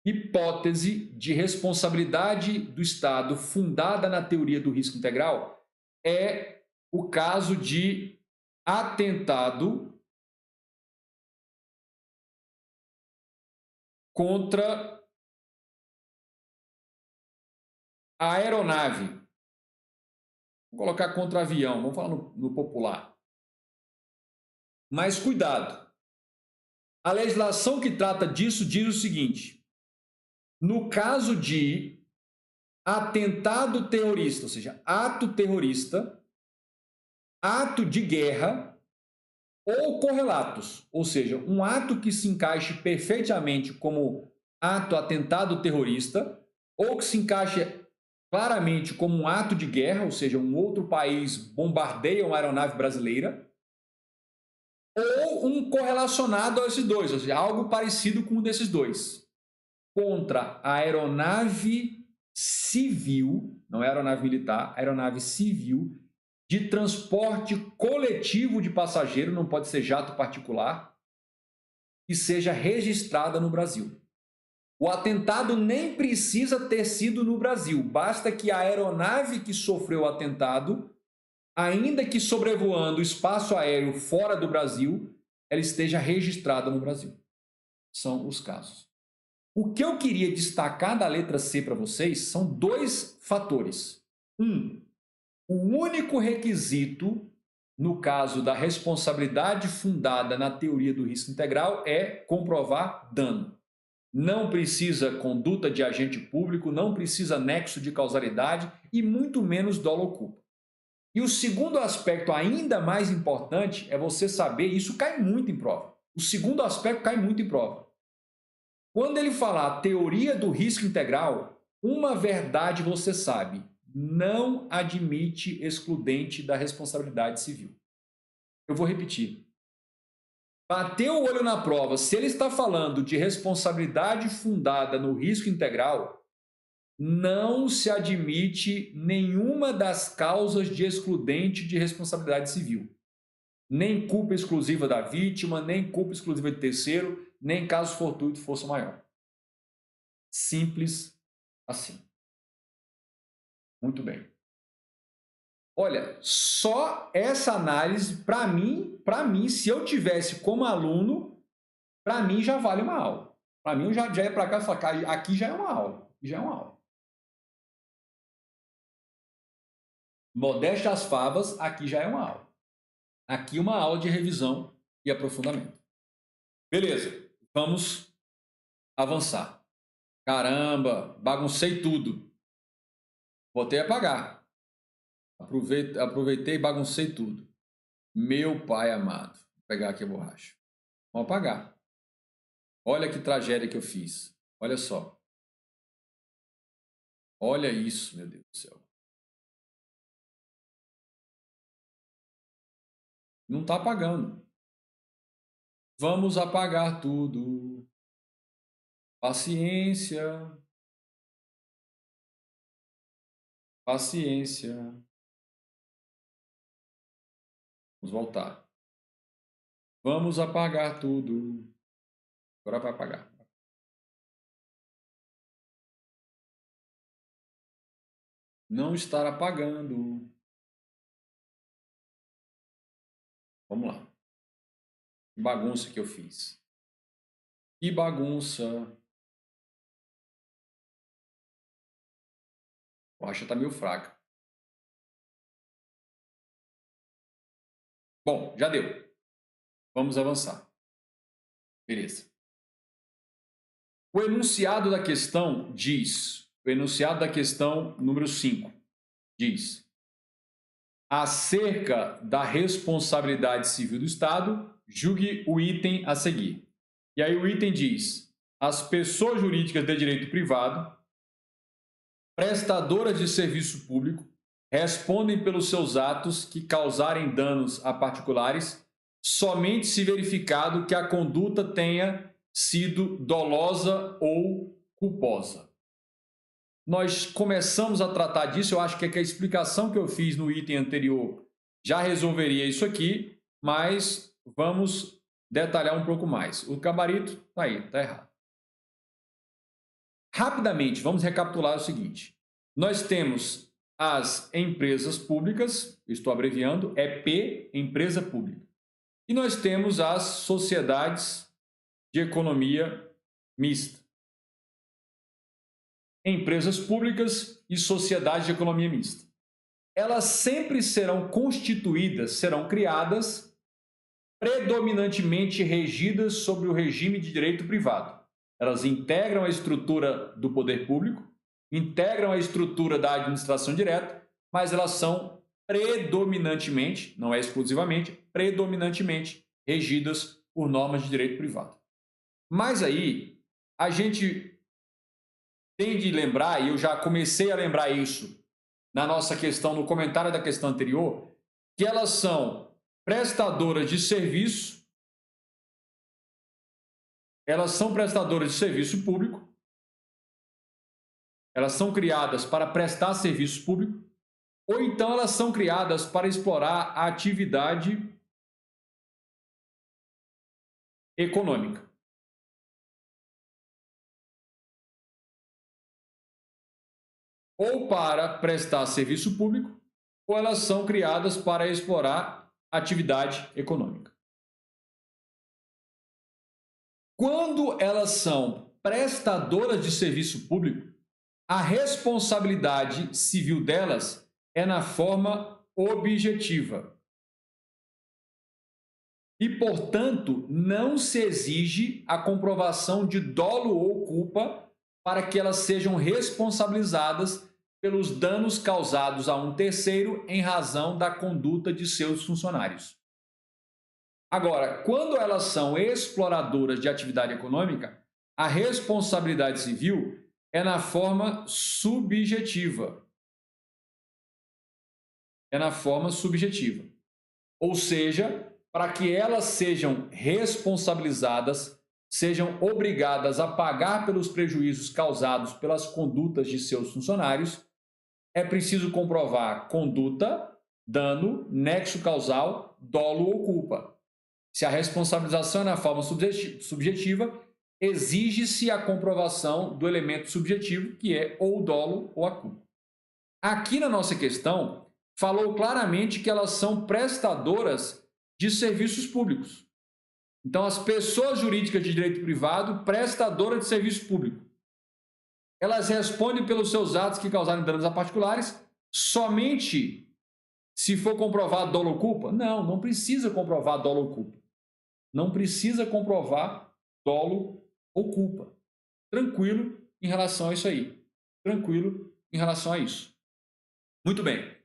hipótese de responsabilidade do Estado fundada na teoria do risco integral é o caso de atentado contra a aeronave. Vou colocar contra avião, vamos falar no popular. Mas cuidado. A legislação que trata disso diz o seguinte: no caso de atentado terrorista, ou seja, ato terrorista, ato de guerra ou correlatos, ou seja, um ato que se encaixe perfeitamente como ato atentado terrorista ou que se encaixe claramente como um ato de guerra, ou seja, um outro país bombardeia uma aeronave brasileira, ou um correlacionado a esses dois, ou seja, algo parecido com um desses dois, contra a aeronave civil, não é aeronave militar, aeronave civil, de transporte coletivo de passageiro, não pode ser jato particular, que seja registrada no Brasil. O atentado nem precisa ter sido no Brasil, basta que a aeronave que sofreu o atentado, ainda que sobrevoando o espaço aéreo fora do Brasil, ela esteja registrada no Brasil. São os casos. O que eu queria destacar da letra C para vocês são 2 fatores. O único requisito, no caso da responsabilidade fundada na teoria do risco integral, é comprovar dano. Não precisa conduta de agente público, não precisa nexo de causalidade e muito menos dolo ou culpa. E o segundo aspecto ainda mais importante é você saber, isso cai muito em prova. O segundo aspecto cai muito em prova. Quando ele falar teoria do risco integral, uma verdade você sabe, não admite excludente da responsabilidade civil. Eu vou repetir. Bateu o olho na prova, se ele está falando de responsabilidade fundada no risco integral, não se admite nenhuma das causas de excludente de responsabilidade civil. Nem culpa exclusiva da vítima, nem culpa exclusiva de terceiro, nem caso fortuito força maior. Simples assim. Muito bem. Olha, só essa análise, para mim, se eu tivesse como aluno, para mim já vale uma aula. Para mim, eu já ia para cá e falar, aqui já é uma aula. Já é uma aula. Modéstia às favas, aqui já é uma aula. Aqui uma aula de revisão e aprofundamento. Beleza, vamos avançar. Caramba, baguncei tudo. Voltei a apagar. Aproveitei e baguncei tudo. Meu pai amado. Vou pegar aqui a borracha. Vamos apagar. Olha que tragédia que eu fiz. Olha só. Olha isso, meu Deus do céu. Não está apagando. Vamos apagar tudo. Paciência. Paciência. Vamos voltar. Vamos apagar tudo. Agora vai apagar. Não estar apagando. Vamos lá. Que bagunça que eu fiz. Que bagunça. A borracha está meio fraca. Bom, já deu. Vamos avançar. Beleza. O enunciado da questão diz, o enunciado da questão número 5 diz: acerca da responsabilidade civil do Estado, julgue o item a seguir. E aí o item diz: as pessoas jurídicas de direito privado, prestadoras de serviço público, respondem pelos seus atos que causarem danos a particulares, somente se verificado que a conduta tenha sido dolosa ou culposa. Nós começamos a tratar disso, eu acho que a explicação que eu fiz no item anterior já resolveria isso aqui, mas vamos detalhar um pouco mais. O gabarito está aí, está errado. Rapidamente, vamos recapitular o seguinte. Nós temos as empresas públicas, estou abreviando, EP, empresa pública. E nós temos as sociedades de economia mista. Empresas públicas e sociedades de economia mista. Elas sempre serão constituídas, serão criadas, predominantemente regidas sobre o regime de direito privado. Elas integram a estrutura do poder público, integram a estrutura da administração direta, mas elas são predominantemente, não é exclusivamente, predominantemente regidas por normas de direito privado. Mas aí, a gente tem de lembrar, e eu já comecei a lembrar isso na nossa questão, no comentário da questão anterior, que elas são prestadoras de serviço, elas são prestadoras de serviço público, elas são criadas para prestar serviço público, ou então elas são criadas para explorar a atividade econômica. Ou para prestar serviço público, ou elas são criadas para explorar atividade econômica. Quando elas são prestadoras de serviço público, a responsabilidade civil delas é na forma objetiva. E, portanto, não se exige a comprovação de dolo ou culpa para que elas sejam responsabilizadas pelos danos causados a um terceiro em razão da conduta de seus funcionários. Agora, quando elas são exploradoras de atividade econômica, a responsabilidade civil é na forma subjetiva. É na forma subjetiva. Ou seja, para que elas sejam responsabilizadas sejam obrigadas a pagar pelos prejuízos causados pelas condutas de seus funcionários, é preciso comprovar conduta, dano, nexo causal, dolo ou culpa. Se a responsabilização é na forma subjetiva, exige-se a comprovação do elemento subjetivo, que é ou o dolo ou a culpa. Aqui na nossa questão, falou claramente que elas são prestadoras de serviços públicos. Então, as pessoas jurídicas de direito privado, prestadoras de serviço público, elas respondem pelos seus atos que causarem danos a particulares somente se for comprovado dolo ou culpa? Não, não precisa comprovar dolo ou culpa. Não precisa comprovar dolo ou culpa. Tranquilo em relação a isso aí. Tranquilo em relação a isso. Muito bem.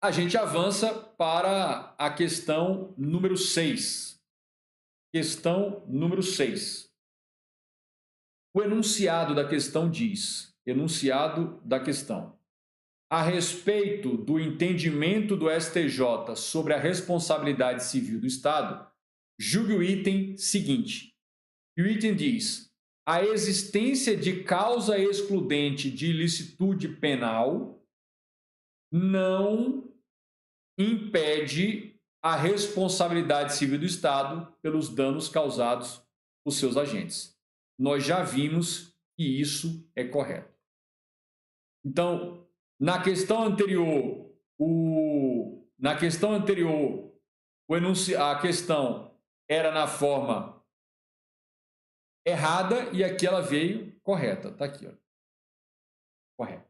A gente avança para a questão número 6. Questão número 6. O enunciado da questão diz, enunciado da questão, a respeito do entendimento do STJ sobre a responsabilidade civil do Estado, julgue o item seguinte. E o item diz, a existência de causa excludente de ilicitude penal não impede a responsabilidade civil do Estado pelos danos causados por seus agentes. Nós já vimos que isso é correto. Então, na questão anterior, a questão era na forma errada e aqui ela veio correta. Está aqui, ó. Correto.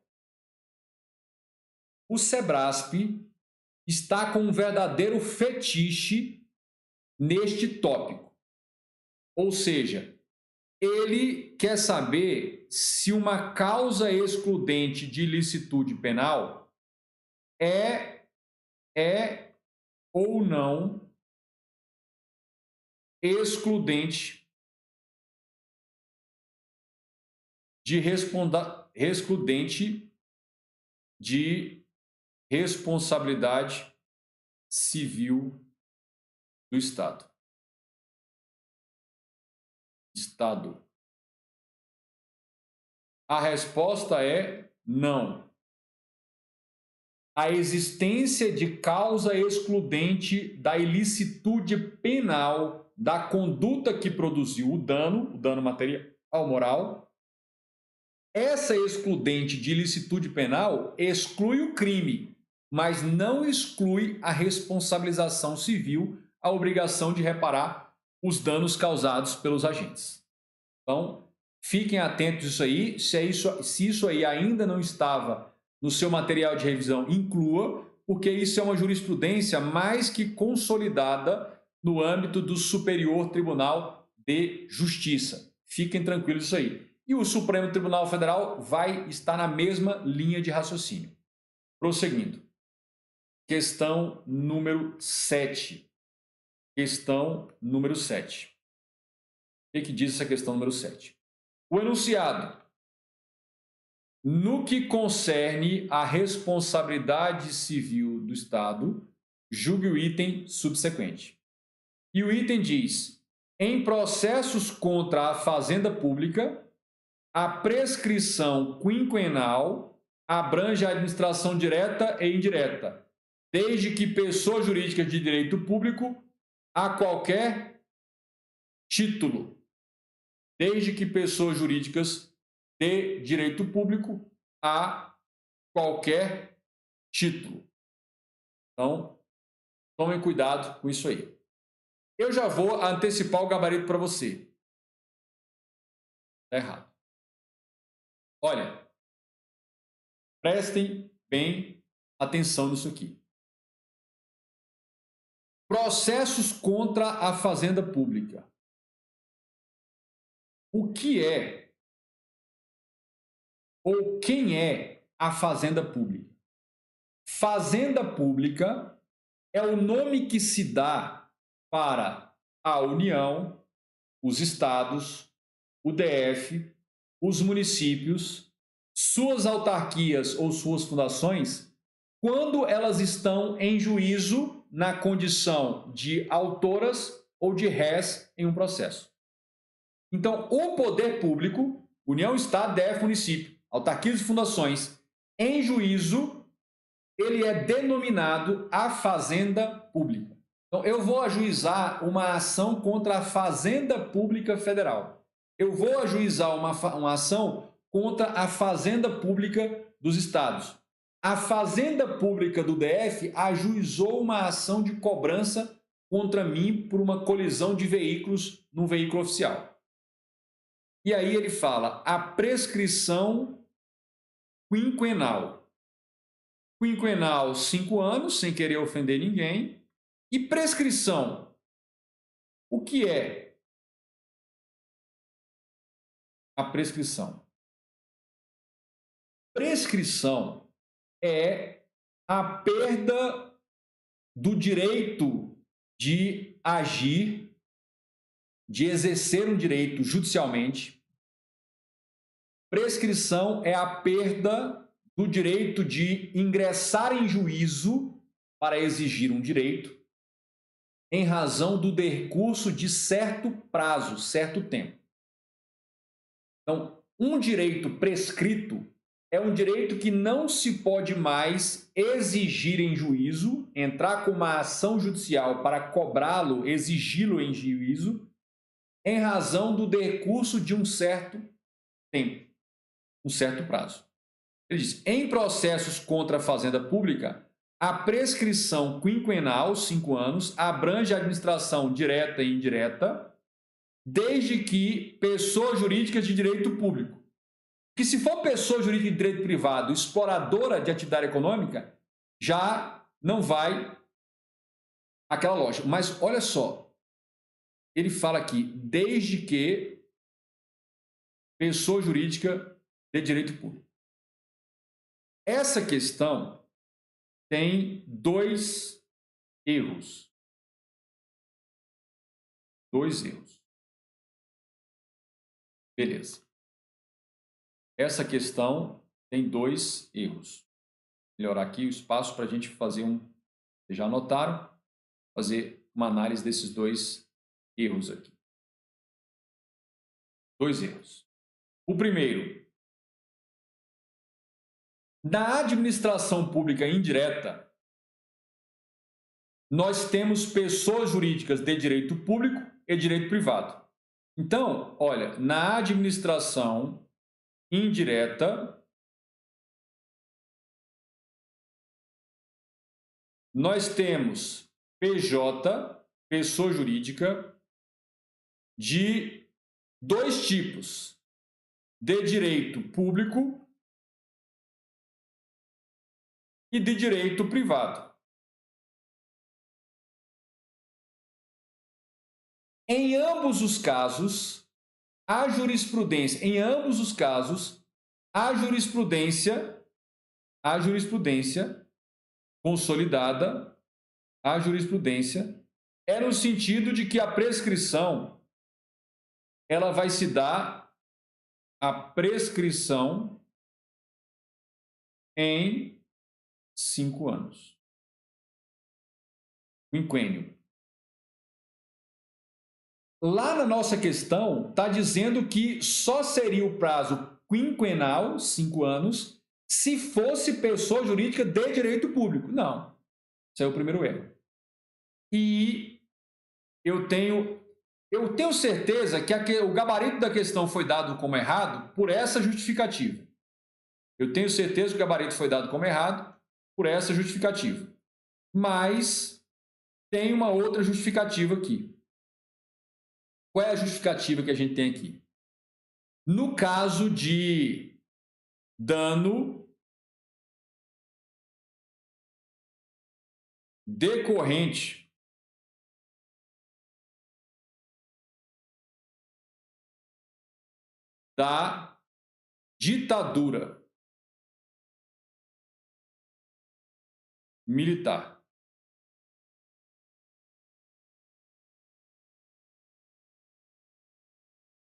O Sebrasp está com um verdadeiro fetiche neste tópico. Ou seja, ele quer saber se uma causa excludente de ilicitude penal é ou não excludente de responsabilidade civil do Estado. A resposta é não. A existência de causa excludente da ilicitude penal da conduta que produziu o dano material moral, essa excludente de ilicitude penal exclui o crime, mas não exclui a responsabilização civil, a obrigação de reparar os danos causados pelos agentes. Então, fiquem atentos a isso aí. Se isso aí ainda não estava no seu material de revisão, inclua, porque isso é uma jurisprudência mais que consolidada no âmbito do Superior Tribunal de Justiça. Fiquem tranquilos isso aí. E o Supremo Tribunal Federal vai estar na mesma linha de raciocínio. Prosseguindo. Questão número 7. Questão número 7. O que diz essa questão número 7? O enunciado. No que concerne à responsabilidade civil do Estado, julgue o item subsequente. E o item diz, em processos contra a fazenda pública, a prescrição quinquenal abrange a administração direta e indireta, desde que pessoa jurídica de direito público a qualquer título. Desde que pessoas jurídicas de direito público a qualquer título. Então, tomem cuidado com isso aí. Eu já vou antecipar o gabarito para você. Está errado. Olha, prestem bem atenção nisso aqui. Processos contra a fazenda pública. O que é ou quem é a fazenda pública? Fazenda pública é o nome que se dá para a União, os estados, o DF, os municípios, suas autarquias ou suas fundações, quando elas estão em juízo na condição de autoras ou de rés em um processo. Então, o poder público, União, Estado, DF, município, autarquias e fundações, em juízo, ele é denominado a fazenda pública. Então, eu vou ajuizar uma ação contra a Fazenda Pública Federal. Eu vou ajuizar uma ação contra a Fazenda Pública dos Estados. A Fazenda Pública do DF ajuizou uma ação de cobrança contra mim por uma colisão de veículos num veículo oficial. E aí ele fala a prescrição quinquenal. Quinquenal, 5 anos, sem querer ofender ninguém. E prescrição, o que é a prescrição? Prescrição é a perda do direito de agir, de exercer um direito judicialmente. Prescrição é a perda do direito de ingressar em juízo para exigir um direito em razão do decurso de certo prazo, certo tempo. Então, um direito prescrito é um direito que não se pode mais exigir em juízo, entrar com uma ação judicial para cobrá-lo, exigi-lo em juízo, em razão do decurso de um certo tempo, um certo prazo. Ele diz, em processos contra a fazenda pública, a prescrição quinquenal, 5 anos, abrange a administração direta e indireta, desde que pessoas jurídicas de direito público. Que se for pessoa jurídica de direito privado, exploradora de atividade econômica, já não vai aquela lógica. Mas olha só, ele fala aqui, desde que pessoa jurídica de direito público. Essa questão tem 2 erros. 2 erros. Beleza. Essa questão tem 2 erros. Vou melhorar aqui o espaço para a gente fazer um... Vocês já anotaram? Fazer uma análise desses 2 erros aqui. 2 erros. O primeiro, na administração pública indireta, nós temos pessoas jurídicas de direito público e direito privado. Então, olha, na administração indireta, nós temos PJ, pessoa jurídica, de 2 tipos, de direito público e de direito privado. Em ambos os casos, a jurisprudência consolidada, a jurisprudência é no sentido de que a prescrição ela vai se dar a prescrição em 5 anos. Quinquênio. Lá na nossa questão, está dizendo que só seria o prazo quinquenal, 5 anos, se fosse pessoa jurídica de direito público. Não. Esse é o primeiro erro. E eu tenho certeza que o gabarito da questão foi dado como errado por essa justificativa. Eu tenho certeza que o gabarito foi dado como errado por essa justificativa. Mas tem uma outra justificativa aqui. Qual é a justificativa que a gente tem aqui? No caso de dano decorrente da ditadura militar.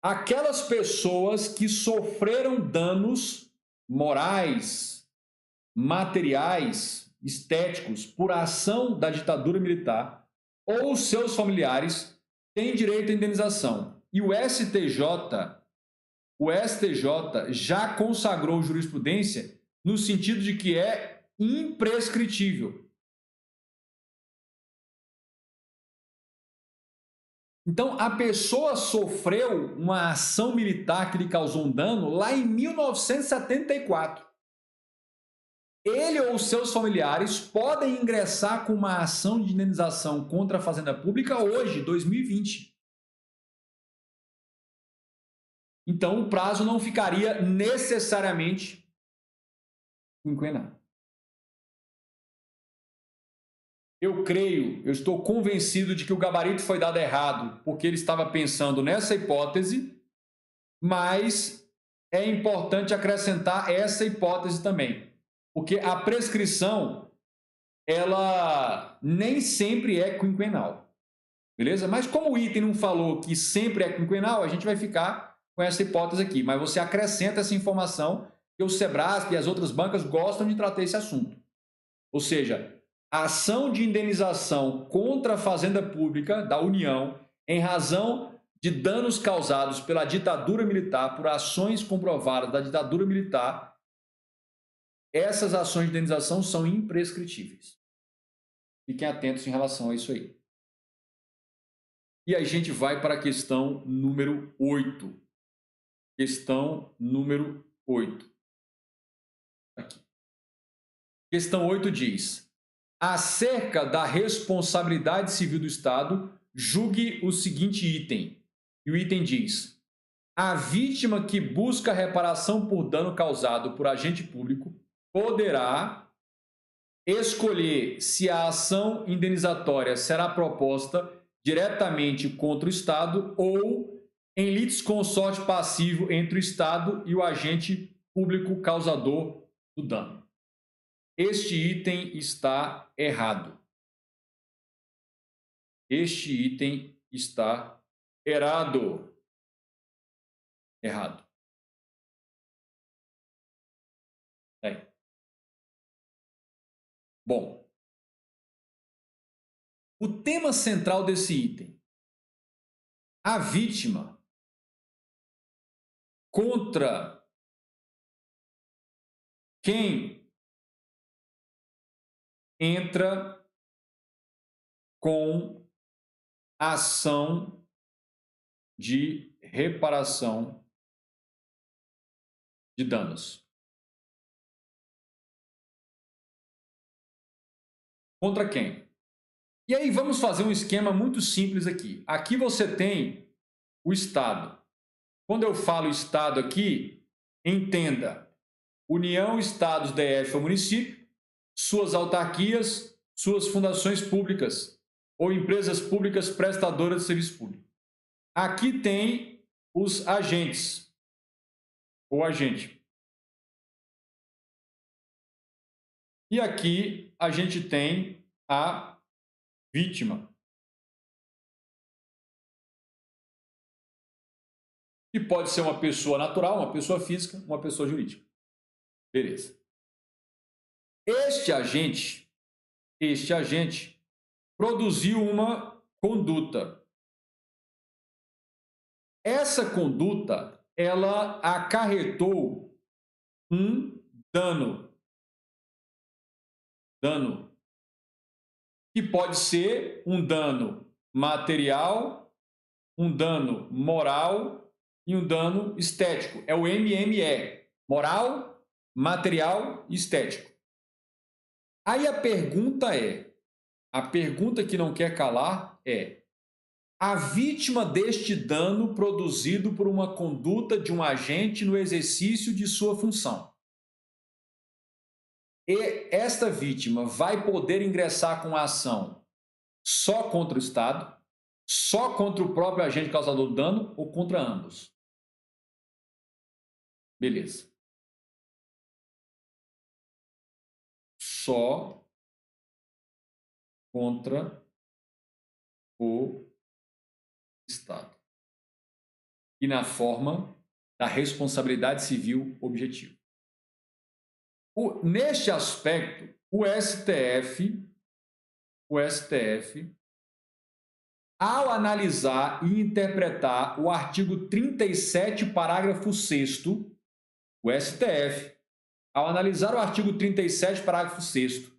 Aquelas pessoas que sofreram danos morais, materiais, estéticos por ação da ditadura militar ou seus familiares têm direito à indenização. E o STJ já consagrou jurisprudência no sentido de que é imprescritível. Então, a pessoa sofreu uma ação militar que lhe causou um dano lá em 1974. Ele ou seus familiares podem ingressar com uma ação de indenização contra a Fazenda Pública hoje, 2020. Então, o prazo não ficaria necessariamente quinquenal. Eu estou convencido de que o gabarito foi dado errado, porque ele estava pensando nessa hipótese, mas é importante acrescentar essa hipótese também, porque a prescrição, ela nem sempre é quinquenal, beleza? Mas como o item não falou que sempre é quinquenal, a gente vai ficar com essa hipótese aqui, mas você acrescenta essa informação que o Sebrasp e as outras bancas gostam de tratar esse assunto. Ou seja, a ação de indenização contra a Fazenda Pública da União em razão de danos causados pela ditadura militar, por ações comprovadas da ditadura militar, essas ações de indenização são imprescritíveis. Fiquem atentos em relação a isso aí. E a gente vai para a questão número 8. Questão número 8. Aqui. Questão 8 diz: acerca da responsabilidade civil do Estado, julgue o seguinte item. E o item diz: a vítima que busca reparação por dano causado por agente público poderá escolher se a ação indenizatória será proposta diretamente contra o Estado ou em litisconsorte passivo entre o Estado e o agente público causador do dano. Este item está errado. Este item está errado. Errado. Bom, o tema central desse item: a vítima contra quem entra com ação de reparação de danos. Contra quem? E aí vamos fazer um esquema muito simples aqui. Aqui você tem o Estado. Quando eu falo Estado aqui, entenda: União, Estados, DF ou município, suas autarquias, suas fundações públicas ou empresas públicas prestadoras de serviço público. Aqui tem os agentes ou agente. E aqui a gente tem a vítima. E pode ser uma pessoa natural, uma pessoa física, uma pessoa jurídica. Beleza. Este agente produziu uma conduta. Essa conduta, ela acarretou um dano. Dano que pode ser um dano material, um dano moral e um dano estético. É o MME: moral, material e estético. Aí a pergunta que não quer calar é: a vítima deste dano produzido por uma conduta de um agente no exercício de sua função, e esta vítima vai poder ingressar com a ação só contra o Estado, só contra o próprio agente causador do dano ou contra ambos? Beleza. Só contra o Estado. E na forma da responsabilidade civil objetiva. Neste aspecto, o STF ao analisar e interpretar o artigo 37, parágrafo 6º, o STF, ao analisar o artigo 37, parágrafo 6º,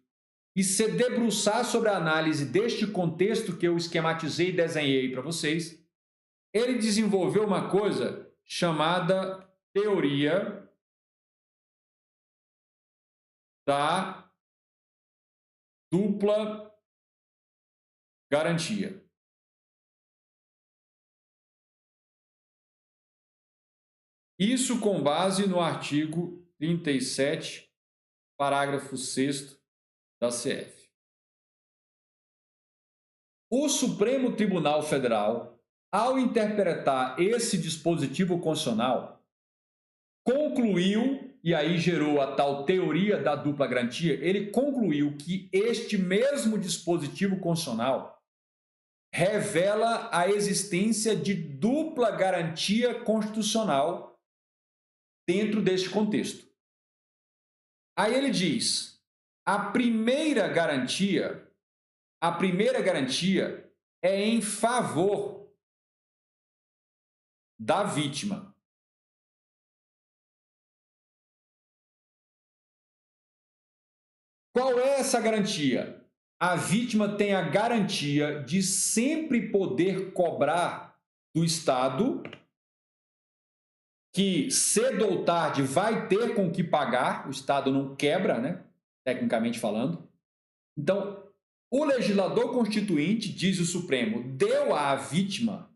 e se debruçar sobre a análise deste contexto que eu esquematizei e desenhei para vocês, ele desenvolveu uma coisa chamada teoria da dupla garantia. Isso com base no artigo 37, parágrafo 6º da CF. O Supremo Tribunal Federal, ao interpretar esse dispositivo constitucional, concluiu, e aí gerou a tal teoria da dupla garantia, ele concluiu que este mesmo dispositivo constitucional revela a existência de dupla garantia constitucional dentro deste contexto. Aí ele diz: a primeira garantia é em favor da vítima. Qual é essa garantia? A vítima tem a garantia de sempre poder cobrar do Estado, que cedo ou tarde vai ter com que pagar, o Estado não quebra, né? Tecnicamente falando. Então, o legislador constituinte, diz o Supremo, deu à vítima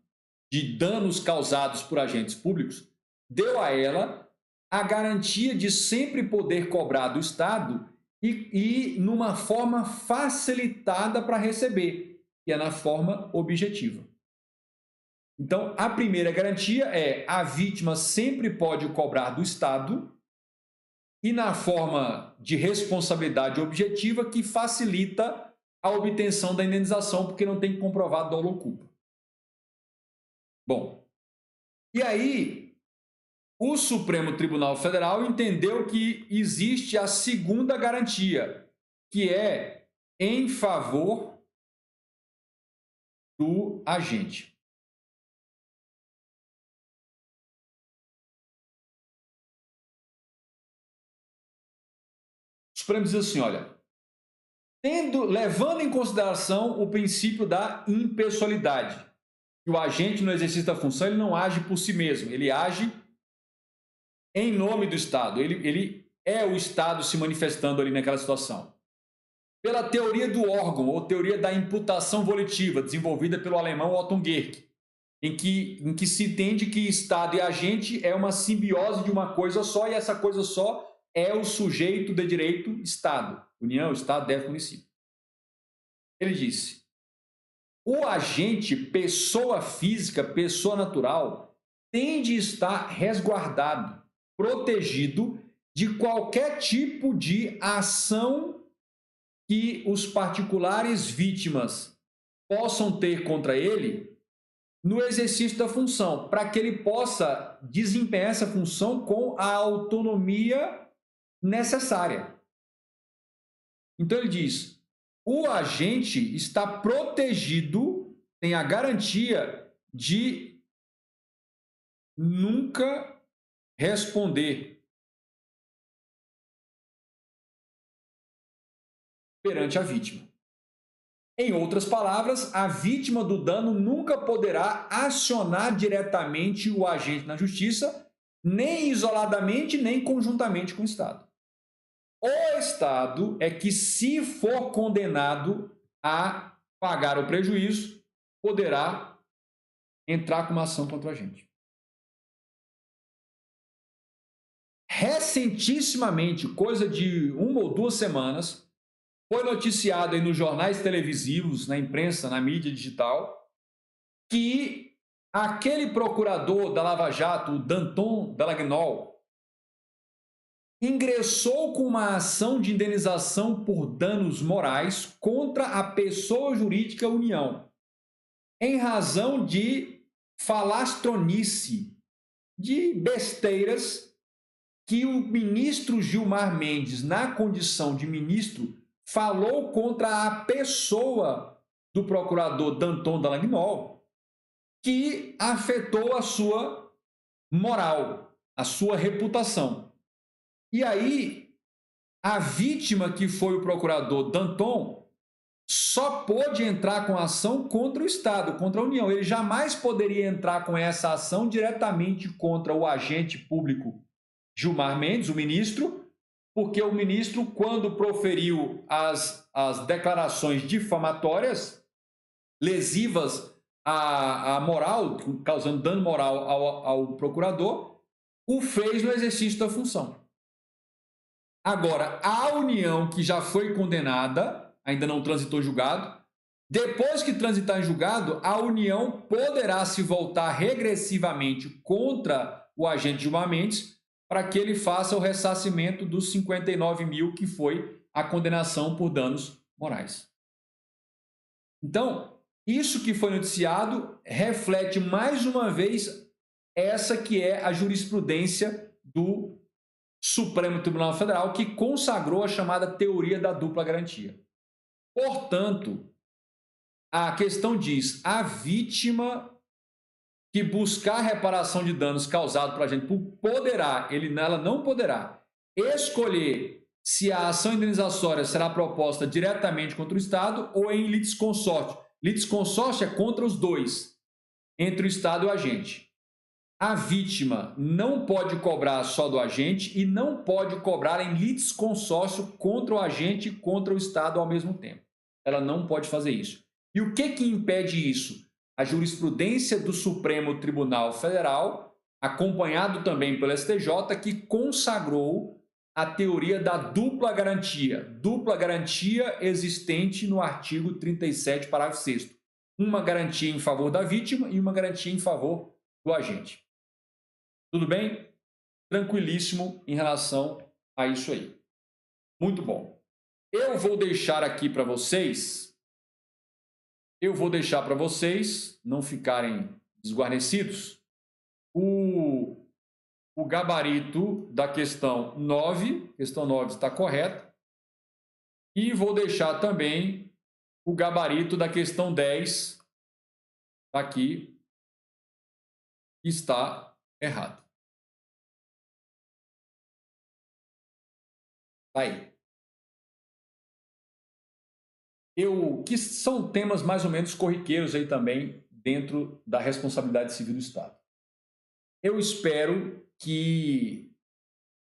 de danos causados por agentes públicos, deu a ela a garantia de sempre poder cobrar do Estado e numa forma facilitada para receber, que é na forma objetiva. Então, a primeira garantia é a vítima sempre pode cobrar do Estado e na forma de responsabilidade objetiva que facilita a obtenção da indenização, porque não tem que comprovar dolo ou culpa. Bom, e aí o Supremo Tribunal Federal entendeu que existe a segunda garantia, que é em favor do agente. O Supremo diz assim, olha, levando em consideração o princípio da impessoalidade, que o agente no exercício da função ele não age por si mesmo, ele age em nome do Estado, ele é o Estado se manifestando ali naquela situação. Pela teoria do órgão, ou teoria da imputação volitiva, desenvolvida pelo alemão Otto Gehrke, em que se entende que Estado e agente é uma simbiose de uma coisa só, e essa coisa só é o sujeito de direito Estado. União, Estado, DF, município. Ele disse, o agente, pessoa física, pessoa natural, tem de estar resguardado, protegido de qualquer tipo de ação que os particulares vítimas possam ter contra ele no exercício da função, para que ele possa desempenhar essa função com a autonomia necessária. Então ele diz, o agente está protegido, tem a garantia de nunca responder perante a vítima. Em outras palavras, a vítima do dano nunca poderá acionar diretamente o agente na justiça, nem isoladamente, nem conjuntamente com o Estado. O Estado é que, se for condenado a pagar o prejuízo, poderá entrar com uma ação contra o agente. Recentissimamente, coisa de 1 ou 2 semanas, foi noticiado aí nos jornais televisivos, na imprensa, na mídia digital, que aquele procurador da Lava Jato, o Danton Dallagnol, ingressou com uma ação de indenização por danos morais contra a pessoa jurídica União, em razão de falastronice, de besteiras que o ministro Gilmar Mendes, na condição de ministro, falou contra a pessoa do procurador Danton Dallagnol, que afetou a sua moral, a sua reputação. E aí, a vítima, que foi o procurador Danton, só pôde entrar com ação contra o Estado, contra a União. Ele jamais poderia entrar com essa ação diretamente contra o agente público Gilmar Mendes, o ministro, porque o ministro, quando proferiu as declarações difamatórias, lesivas à moral, causando dano moral ao procurador, o fez no exercício da função. Agora, a União, que já foi condenada, ainda não transitou em julgado, depois que transitar em julgado, a União poderá se voltar regressivamente contra o agente Gilmar Mendes para que ele faça o ressarcimento dos 59 mil, que foi a condenação por danos morais. Então, isso que foi noticiado reflete mais uma vez essa que é a jurisprudência do Supremo Tribunal Federal, que consagrou a chamada teoria da dupla garantia. Portanto, a questão diz: a vítima que buscar reparação de danos causados para a gente poderá, ela não poderá escolher se a ação indenizatória será proposta diretamente contra o Estado ou em litisconsórcio. Litisconsórcio é contra os dois, entre o Estado e o agente. A vítima não pode cobrar só do agente e não pode cobrar em litisconsórcio contra o agente e contra o Estado ao mesmo tempo. Ela não pode fazer isso. E o que impede isso? A jurisprudência do Supremo Tribunal Federal, acompanhado também pelo STJ, que consagrou a teoria da dupla garantia existente no artigo 37, parágrafo 6º. Uma garantia em favor da vítima e uma garantia em favor do agente. Tudo bem? Tranquilíssimo em relação a isso aí. Muito bom. Eu vou deixar aqui para vocês, não ficarem desguarnecidos, o gabarito da questão 9, questão 9 está correta, e vou deixar também o gabarito da questão 10 aqui, que está errado. Aí. Que são temas mais ou menos corriqueiros aí também dentro da responsabilidade civil do Estado. Eu espero que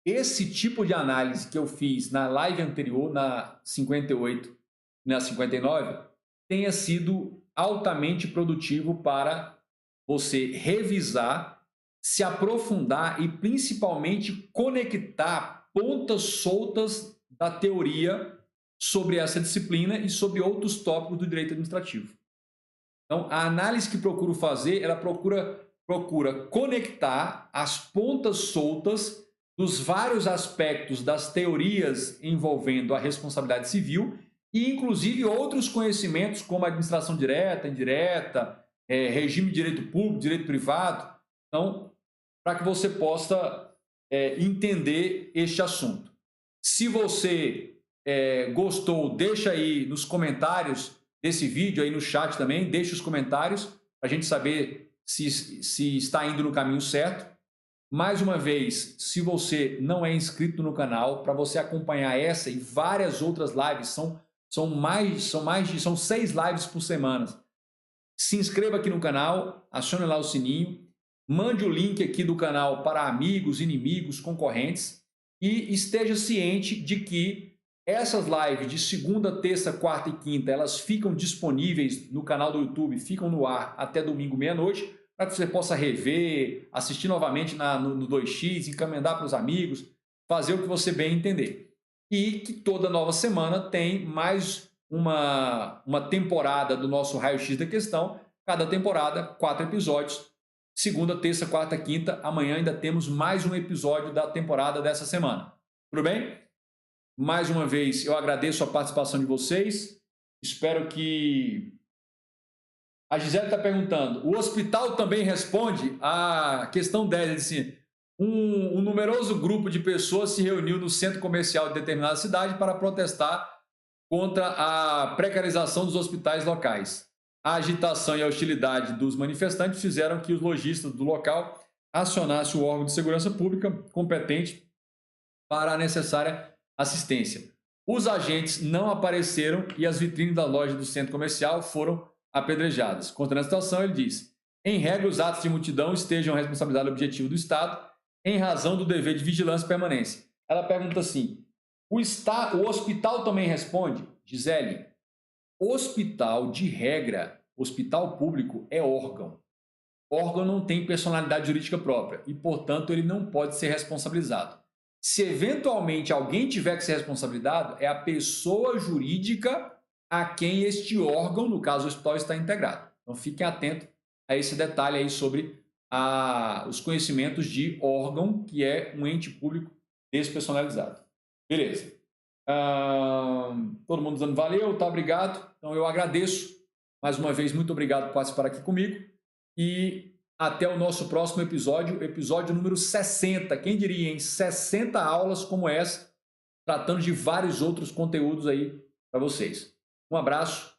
esse tipo de análise que eu fiz na live anterior, na 58 e na 59, tenha sido altamente produtivo para você revisar, se aprofundar e principalmente conectar pontas soltas da teoria sobre essa disciplina e sobre outros tópicos do direito administrativo. Então, a análise que procuro fazer, ela procura conectar as pontas soltas dos vários aspectos das teorias envolvendo a responsabilidade civil e, inclusive, outros conhecimentos como administração direta, indireta, regime de direito público, direito privado. Então, para que você possa entender este assunto. Se você gostou, deixa aí nos comentários desse vídeo, aí no chat também, deixa os comentários para a gente saber se está indo no caminho certo. Mais uma vez, se você não é inscrito no canal, para você acompanhar essa e várias outras lives, são 6 lives por semana. Se inscreva aqui no canal, acione lá o sininho, mande o link aqui do canal para amigos, inimigos, concorrentes e esteja ciente de que essas lives de segunda, terça, quarta e quinta, elas ficam disponíveis no canal do YouTube, ficam no ar até domingo meia-noite, para que você possa rever, assistir novamente no 2x, encomendar para os amigos, fazer o que você bem entender. E que toda nova semana tem mais uma temporada do nosso raio-x da questão, cada temporada, 4 episódios, segunda, terça, quarta, quinta, amanhã ainda temos mais um episódio da temporada dessa semana. Tudo bem? Mais uma vez, eu agradeço a participação de vocês. Espero que... A Gisele está perguntando, o hospital também responde? A questão 10, ele disse, um numeroso grupo de pessoas se reuniu no centro comercial de determinada cidade para protestar contra a precarização dos hospitais locais. A agitação e a hostilidade dos manifestantes fizeram que os lojistas do local acionassem o órgão de segurança pública competente para a necessária assistência. Os agentes não apareceram e as vitrines da loja do centro comercial foram apedrejadas. Contra a situação, ele diz: em regra, os atos de multidão estejam a responsabilidade objetiva do Estado, em razão do dever de vigilância e permanência. Ela pergunta assim: o hospital também responde? Gisele, hospital, de regra, hospital público é órgão. Órgão não tem personalidade jurídica própria e, portanto, ele não pode ser responsabilizado. Se eventualmente alguém tiver que ser responsabilizado, é a pessoa jurídica a quem este órgão, no caso o hospital, está integrado. Então fiquem atentos a esse detalhe aí sobre os conhecimentos de órgão, que é um ente público despersonalizado. Beleza. Todo mundo dizendo valeu, tá, obrigado. Então eu agradeço mais uma vez, muito obrigado por participar aqui comigo e até o nosso próximo episódio, episódio número 60. Quem diria, em 60 aulas como essa, tratando de vários outros conteúdos aí para vocês. Um abraço